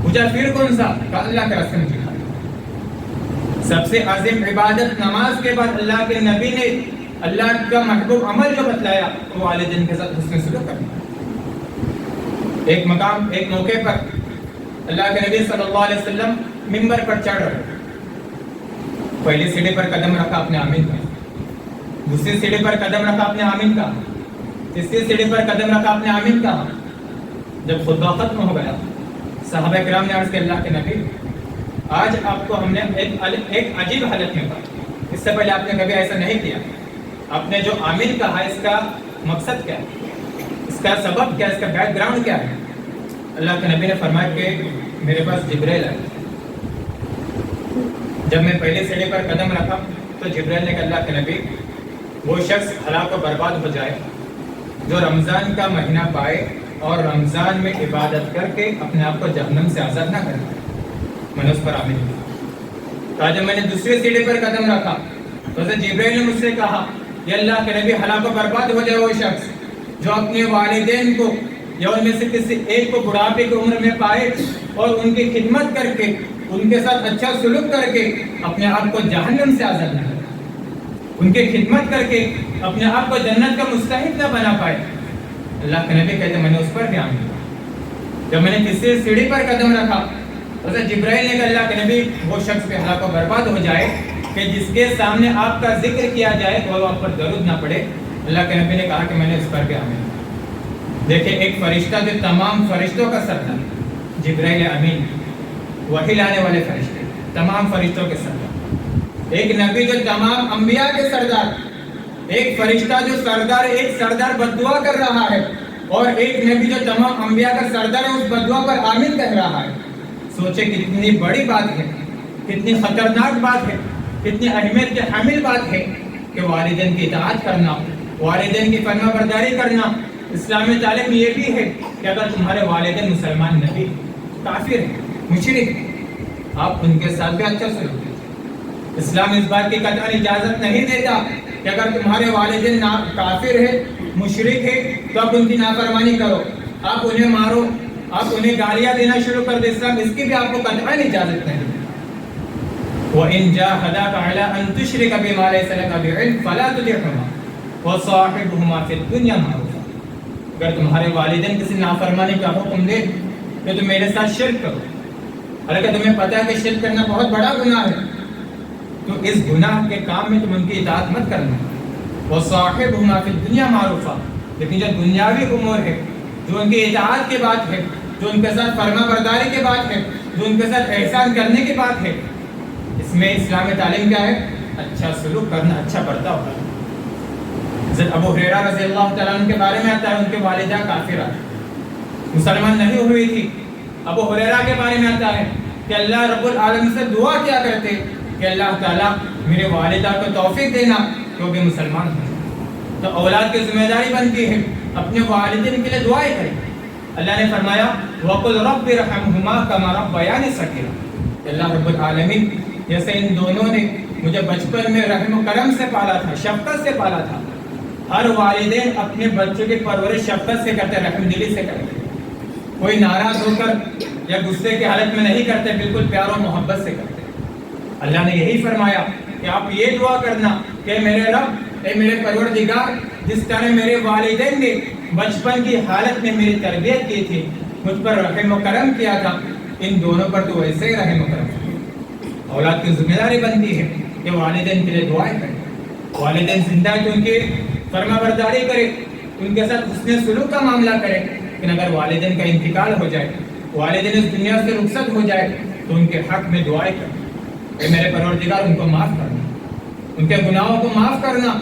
پوچھا پھر کون سا؟ کہا اللہ کے راستے میں جہاد. سب سے عظیم عبادت نماز کے بعد اللہ کے نبی نے اللہ کا محبوب عمل جو بتلایا وہ والدین کے ساتھ حسن سلوک کرنا. ایک مقام ایک موقع پر اللہ کے نبی صلی اللہ علیہ وسلم منبر پر چڑھ رہے. پہلی سیڑھی پر قدم رکھا اپنے آمین کا، دوسری سیڑھی پر قدم رکھا اپنے آمین کا، تیسری سیڑھی پر قدم رکھا اپنے آمین کا. جب خطبہ ختم ہو گیا صحابہ کرام نے عرض کیا اللہ کے نبی آج آپ کو ہم نے ایک عجیب حالت میں پایا، اس سے پہلے آپ نے کبھی ایسا نہیں کیا. آپ نے جو آمین کہا اس کا مقصد کیا ہے، اس کا سبب کیا ہے، اس کا بیک گراؤنڈ کیا ہے؟ اللہ کے نبی نے فرمایا کہ میرے پاس جبریل آئے. جب میں پہلے سیڑھی پر قدم رکھا تو جبریل نے کہا اللہ کے نبی وہ شخص ہلاک و برباد ہو جائے جو رمضان کا مہینہ پائے اور رمضان میں عبادت کر کے اپنے آپ کو جہنم سے آزاد نہ کرے. میں نے اس پر آمین کہا. جب میں نے دوسری سیڑھی پر قدم رکھا تو حضرت جبریل نے مجھ سے کہا یہ اللہ کے نبی ہلاک و برباد ہو جائے وہ شخص جو اپنے والدین کو یا ان میں سے کسی ایک کو بڑھاپے کی عمر میں پائے اور ان کی خدمت کر کے ان کے ساتھ اچھا سلوک کر کے اپنے آپ کو جہنم سے آزاد نہ کرے، ان کی خدمت کر کے اپنے آپ کو جنت کا مستحق نہ بنا پائے. اللہ کے نبی کہتے میں نے اس پر بھی آمین کہا. جب میں نے تیسری سیڑھی پر قدم رکھا حضرت جبرائیل نے کہا اللہ کے نبی وہ شخص پہ ہلاک و برباد ہو جائے کہ جس کے سامنے آپ کا ذکر کیا جائے تو وہ آپ پر درود نہ پڑے. اللہ کے نبی نے کہا کہ میں نے اس پر بھی آمین. دیکھیں ایک فرشتہ جو تمام فرشتوں کا سردار جبرائیل امین، وحی لانے والے فرشتے تمام فرشتوں کے سردار، ایک نبی جو تمام انبیاء کے سردار، ایک فرشتہ جو سردار ایک سردار بد دعا کر رہا ہے اور ایک نبی جو تمام انبیاء کا سردار ہے اس بد دعا پر آمین کہہ رہا ہے. سوچے کتنی بڑی بات ہے، کتنی خطرناک بات ہے، کتنی اہمیت کے حامل بات ہے کہ والدین کی اطاعت کرنا، والدین کی فرما برداری کرنا. اسلامی تعلیم یہ بھی ہے کہ اگر تمہارے والدین مسلمان نہیں کافر ہیں مشرک ہیں آپ ان کے ساتھ بھی اچھا سلوک کیجیے. اسلام اس بات کی قطعا اجازت نہیں دیتا کہ اگر تمہارے والدین کافر ہے مشرک ہے تو آپ ان کی نافرمانی کرو، آپ انہیں مارو، آپ انہیں گالیاں دینا شروع کر دیں. اسلام اس کی بھی آپ کو قطعا اجازت نہیں دیتا. وَإِن جَاهَدَاكَ عَلَىٰ أَن تُشْرِكَ بِمَا لَيْسَ لَكَ بِعِلْمٍ فَلَا تُطِعْهُمَا وَصَاحِبْهُمَا فِي الدُّنْيَا مَعْرُوفًا. اگر تمہارے والدین کسی نافرمانی کا حکم دے کہ تم میرے ساتھ شرک کرو، اور اگر تمہیں پتہ ہے کہ شرک کرنا بہت بڑا گناہ ہے تو اس گناہ کے کام میں تم ان کی اطاعت مت کرنا. وَصَاحِبْهُمَا فِي الدُّنْيَا مَعْرُوفًا. لیکن جو دنیاوی امور ہے، جو ان کی اطاعت کی بات ہے، جو ان کے ساتھ فرما برداری کی بات ہے، جو ان کے ساتھ احسان کرنے کی بات ہے، اس میں اسلام تعلیم کیا ہے؟ اچھا سلوک کرنا، اچھا برتاؤ کرنا۔ حضرت ابو ہریرہ رضی اللہ تعالیٰ عنہ کے بارے میں آتا ہے، ان کی والدہ کافرہ مسلمان نہیں ہوئی تھی۔ ابو ہریرہ کے بارے میں آتا ہے کہ اللہ رب العالمین سے دعا کیا کرتے کہ اللہ تعالیٰ میرے والدہ کو توفیق دینا کہ وہ بھی مسلمان ہوں۔ تو اولاد کی ذمہ داری بنتی ہے اپنے والدین کے لیے دعائیں کریں۔ اللہ نے فرمایا وَقُلْ رَبِّ ارْحَمْهُمَا كَمَا رَبَّيَانِي صَغِيرًا، اللہ رب العالمین جیسے ان دونوں نے مجھے بچپن میں رحم و کرم سے پالا تھا، شفقت سے پالا تھا۔ ہر والدین اپنے بچوں کی پرورش شفقت سے کرتے، رحم دلی سے کرتے، کوئی ناراض ہو کر یا غصے کی حالت میں نہیں کرتے، بالکل پیار و محبت سے کرتے۔ اللہ نے یہی فرمایا کہ آپ یہ دعا کرنا کہ میرے رب، اے میرے پروردگار، جس طرح میرے والدین نے بچپن کی حالت میں میری تربیت کی تھی، مجھ پر رحم و کرم کیا تھا، ان دونوں پر تو ویسے ہی رحم و کرم کیا۔ اولاد کی ذمہ داری بنتی ہے کہ والدین کے لیے دعائیں کریں، والدین زندہ ہے تو ان کی فرما برداری کرے، ان کے ساتھ حسن سلوک کا معاملہ کرے۔ لیکن اگر والدین کا انتقال ہو جائے، والدین اس دنیا سے رخصت ہو جائے، تو ان کے حق میں دعائیں کریں، اے میرے پروردگار ان کو معاف کرنا، ان کے گناہوں کو معاف کرنا،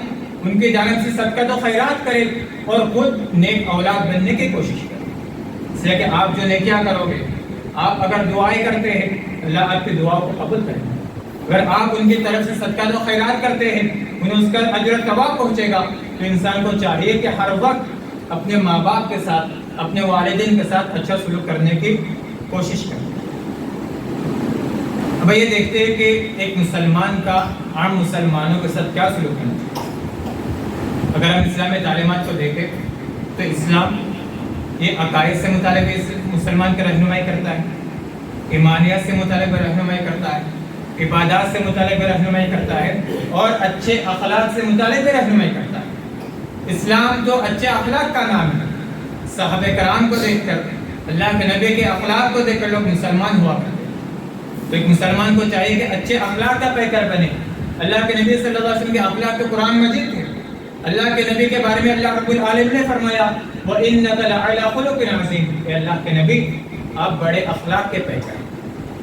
ان کی جانب سے صدقات و خیرات کرے اور خود نیک اولاد بننے کی کوشش کرے۔ اس لیے کہ آپ جو نیکیاں کرو گے، آپ اگر دعائیں کرتے ہیں، اللہ آپ کی دعا کو قبول کرے گا۔ اگر آپ ان کی طرف سے صدقات و خیرات کرتے ہیں، انہیں اس کا اجر و ثواب پہنچے گا۔ تو انسان کو چاہیے کہ ہر وقت اپنے ماں باپ کے ساتھ، اپنے والدین کے ساتھ اچھا سلوک کرنے کی کوشش کرے۔ اب یہ دیکھتے ہیں کہ ایک مسلمان کا عام مسلمانوں کے ساتھ کیا سلوک کرنا چاہیے۔ اگر ہم اسلامی تعلیمات کو دیکھیں تو اسلام یہ عقائد سے متعلق مسلمان کی رہنمائی کرتا ہے، ایمانیات سے متعلق رہنمائی کرتا ہے، عبادات سے متعلق رہنمائی کرتا ہے، اور اچھے اخلاق سے متعلق رہنمائی کرتا ہے۔ اسلام تو اچھے اخلاق کا نام ہے۔ صحابہ کرام کو دیکھ کر، اللہ کے نبی کے اخلاق کو دیکھ کر لوگ مسلمان ہوا کرتے ہیں۔ تو ایک مسلمان کو چاہیے کہ اچھے اخلاق کا پیکر بنے۔ اللہ کے نبی صلی اللہ علیہ وسلم کے اخلاق تو قرآن مجید ہے۔ اللہ کے نبی کے بارے میں اللہ رب العالمین نے فرمایا وَإِنَّكَ لَعَلَىٰ خُلُقٍ عَظِيمٍ، کہ اللہ کے نبی آپ بڑے اخلاق کے پیکر ہیں،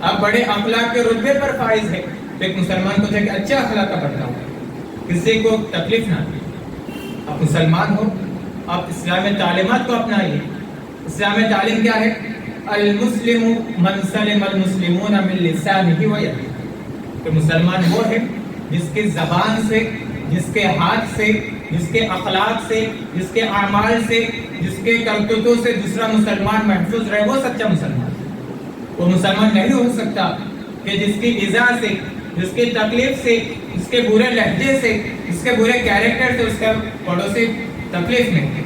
آپ بڑے اخلاق کے رتبے پر فائز ہیں۔ تو ایک مسلمان کو چاہیے کہ اچھے اخلاق کا برتاؤ کرے، کسی کو تکلیف نہ دے۔ آپ مسلمان ہو، آپ اسلامی تعلیمات کو اپنائیے۔ اسلامی تعلیم کیا ہے؟ المسلم من سلم المسلمون من لسانه ويده، کہ مسلمان وہ ہے جس کی زبان سے، جس کے ہاتھ سے، جس کے اخلاق سے، جس کے اعمال سے، جس کے کرتوتوں سے دوسرا مسلمان محفوظ رہے، وہ سچا مسلمان ہے۔ وہ مسلمان نہیں ہو سکتا کہ جس کی ایذا سے، جس کی تکلیف سے، جس کے برے لہجے سے، جس کے برے کیریکٹر سے اس کا پڑوسی تکلیف میں ہے،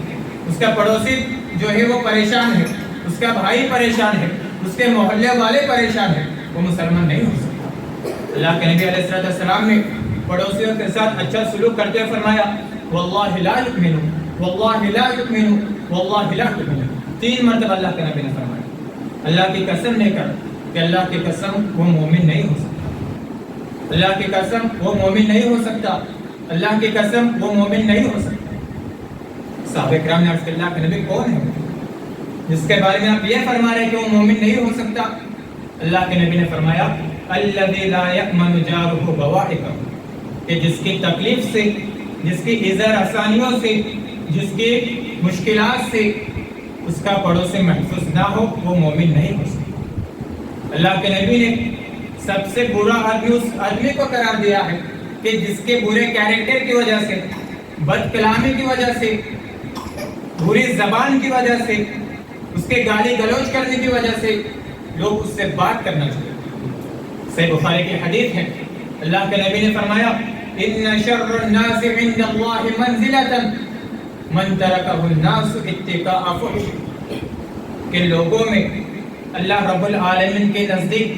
اس کا پڑوسی جو ہے وہ پریشان ہے، اس کا بھائی پریشان ہے، اس کے محلے والے پریشان ہیں، وہ مسلمان نہیں ہو سکتا۔ اللہ کے نبی علیہ السلام نے پڑوسیوں کے ساتھ اچھا سلوک کرتے ہوئے فرمایا واللہ لا یؤمن، واللہ لا یؤمن، واللہ لا یؤمن، 3 مرتبہ اللہ کے نبی نے فرمایا۔ اللہ کی قسم لے کر کہ اللہ کی قسم وہ مومن نہیں ہو سکتا، اللہ کی قسم وہ مومن نہیں ہو سکتا، اللہ کی قسم وہ مومن نہیں ہو سکتا۔ صحابہ کرام نے عرض کیا اللہ کے نبی کون ہے جس کے بارے میں آپ یہ فرما رہے ہیں کہ وہ مومن نہیں ہو سکتا؟ اللہ کے نبی نے فرمایا الذی لا یأمن جارہ بوائقہ، کہ جس کی تکلیف سے، جس کی اذر آسانیوں سے، جس کی مشکلات سے اس کا پڑوسی محفوظ نہ ہو، وہ مومن نہیں ہو سکتا۔ اللہ کے نبی نے سب سے برا آدمی اس آدمی کو قرار دیا ہے کہ جس کے برے کیریکٹر کی وجہ سے، بد کلامی کی وجہ سے، بری زبان کی وجہ سے، اس کے گالی گلوچ کرنے کی وجہ سے لوگ اس سے بات کرنا چاہتے ہیں۔ صحیح بخاری کی حدیث ہے، اللہ کے نبی نے فرمایا ان شر الناس عند اللہ منزلۃ من ترکہ الناس اتقاء فحش، کہ لوگوں میں اللہ رب العالمین کے نزدیک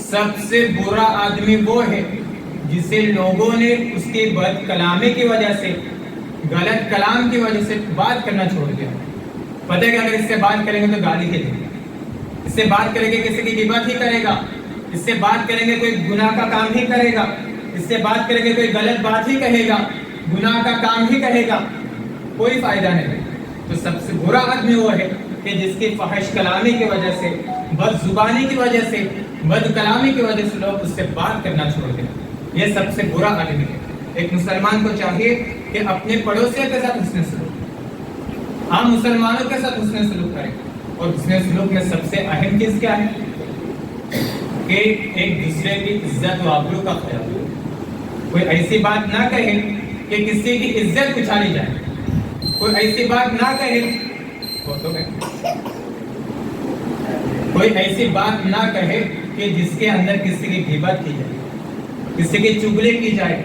سب سے برا آدمی وہ ہے جسے لوگوں نے اس کی بد کلامی کی وجہ سے، غلط کلام کی وجہ سے بات کرنا چھوڑ دیا۔ پتہ ہے کہ اگر اس سے بات کریں گے تو گالی ہی دیں گے، اس سے بات کریں گے کسی کی غیبت ہی کرے گا، اس سے بات کریں گے کوئی گناہ کا کام ہی کرے گا، اس سے بات کریں گے کوئی غلط بات ہی کہے گا، گناہ کا کام ہی کہے گا، کوئی فائدہ نہیں۔ تو سب سے برا آدمی وہ ہے کہ کہ جس کی فحش کلامی کی وجہ سے، بد زبانی کی وجہ سے، بد کلامی کی وجہ سے لوگ اس سے بات کرنا چھوڑ دیں. یہ سب سے برا آدمی ہے. ایک مسلمان کو چاہیے کہ اپنے پڑوسیوں کے ساتھ حسن سلوک، عام مسلمانوں کے ساتھ حسن سلوک کرے. اور حسن سلوک میں سب سے اہم چیز کیا ہے؟ کہ ایک دوسرے کی عزت و آبرو کا خیال. کوئی ایسی بات نہ کہے کہ کسی کی عزت اچھالی جائے. کوئی ایسی بات نہ کہے کوئی ایسی بات نہ کہے کہ جس کے اندر کسی کی غیبت کی جائے، کسی کی چغلی کی جائے،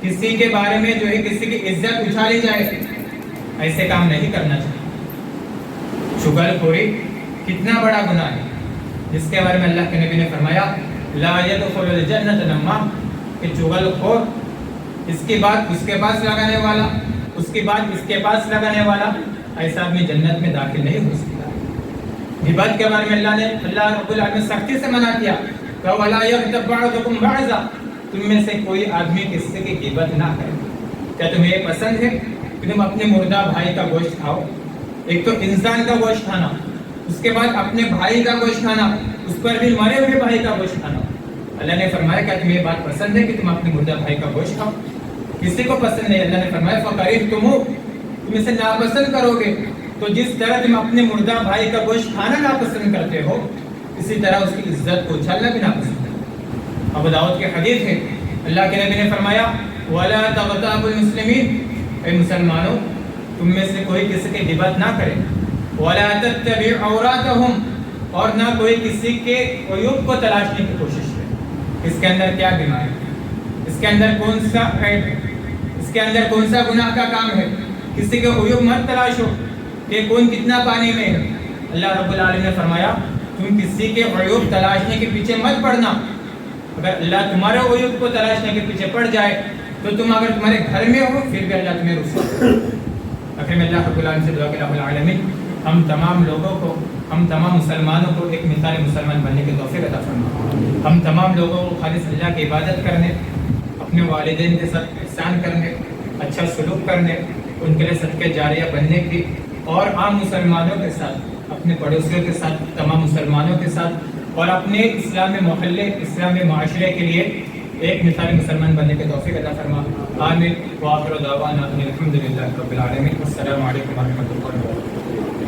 کسی کے بارے میں جو ہے کسی کی عزت اچھالی جائے. ایسے کام نہیں کرنا چاہیے. چغل خوری کتنا بڑا گناہ ہے، جس کے بارے میں اللہ کے نبی نے فرمایا لا يدخل الجنۃ نمام، کہ چغل خور، اس کی بات اس کے پاس لگانے والا، اس کی بات اس کے پاس لگانے والا، ایسا آدمی جنت میں داخل نہیں ہو سکتا. غیبت کے بارے میں اللہ رب العالمین سختی سے منع کیا کہ ولا یغتب بعضکم بعضا، تم میں سے کوئی آدمی کسی کی غیبت نہ کرے. کیا تمہیں یہ پسند ہے کہ تم اپنے مردہ بھائی کا گوشت کھاؤ؟ ایک تو انسان کا گوشت کھانا، اس کے بعد اپنے بھائی کا گوشت کھانا، اس پر بھی مرے ہوئے بھائی کا گوشت کھانا. اللہ نے فرمایا کہ تمہیں یہ بات پسند ہے کہ تم اپنے مردہ بھائی کا گوشت کھاؤ؟ کسی کو پسند نہیں. اللہ نے فرمایا فَقَرِفْتُمُوهُ، تم اسے ناپسند کرو گے. تو جس طرح تم اپنے مردہ بھائی کا گوشت کھانا ناپسند کرتے ہو، اسی طرح اس کی عزت کو اچھالنا بھی ناپسند ہے. ابو داؤد کی حدیث ہے، اللہ کے نبی نے فرمایا وَلَا تَغْتَابُوا الْمُسْلِمِينَ، اے مسلمانوں تم میں سے کوئی کسی کی غیبت نہ کرے. وَلَا تَتَّبِعْ عَوْرَاتَهُمْ، اور نہ کوئی کسی کے عیوب کو تلاشنے کی کوشش کرے. اس کے اندر کیا بیماری ہے، اس کے اندر کون سا عیب ہے، اس کے اندر کون سا گناہ کا کام ہے. کسی کے عیوب مت تلاشو کہ کون کتنا پانی میں ہے. اللہ رب العالمین نے فرمایا تم کسی کے عیوب تلاشنے کے پیچھے مت پڑنا. اگر اللہ تمہارے عیوب کو تلاشنے کے پیچھے پڑ جائے تو تم اگر تمہارے گھر میں ہو پھر بھی اللہ تمہیں رسوا. آخر میں اللہ رب العالمین سے دعا کہ رب العالمین ہم تمام لوگوں کو، ہم تمام مسلمانوں کو ایک مثال مسلمان بننے کی توفیق عطا فرما. ہم تمام لوگوں کو خالص اللہ کی عبادت کرنے، اپنے والدین کے ساتھ احسان کرنے، اچھا سلوک کرنے، ان کے لیے صدقہ جاریہ بننے کی، اور عام مسلمانوں کے ساتھ، اپنے پڑوسیوں کے ساتھ، تمام مسلمانوں کے ساتھ، اور اپنے اسلامی محلے، اسلامی معاشرے کے لیے ایک مثال مسلمان بننے کی توفیق عطا فرما. آمین. وآخر دعوانا ان الحمد للہ رب العالمین. السلام علیکم ورحمۃ اللہ وبرکاتہ.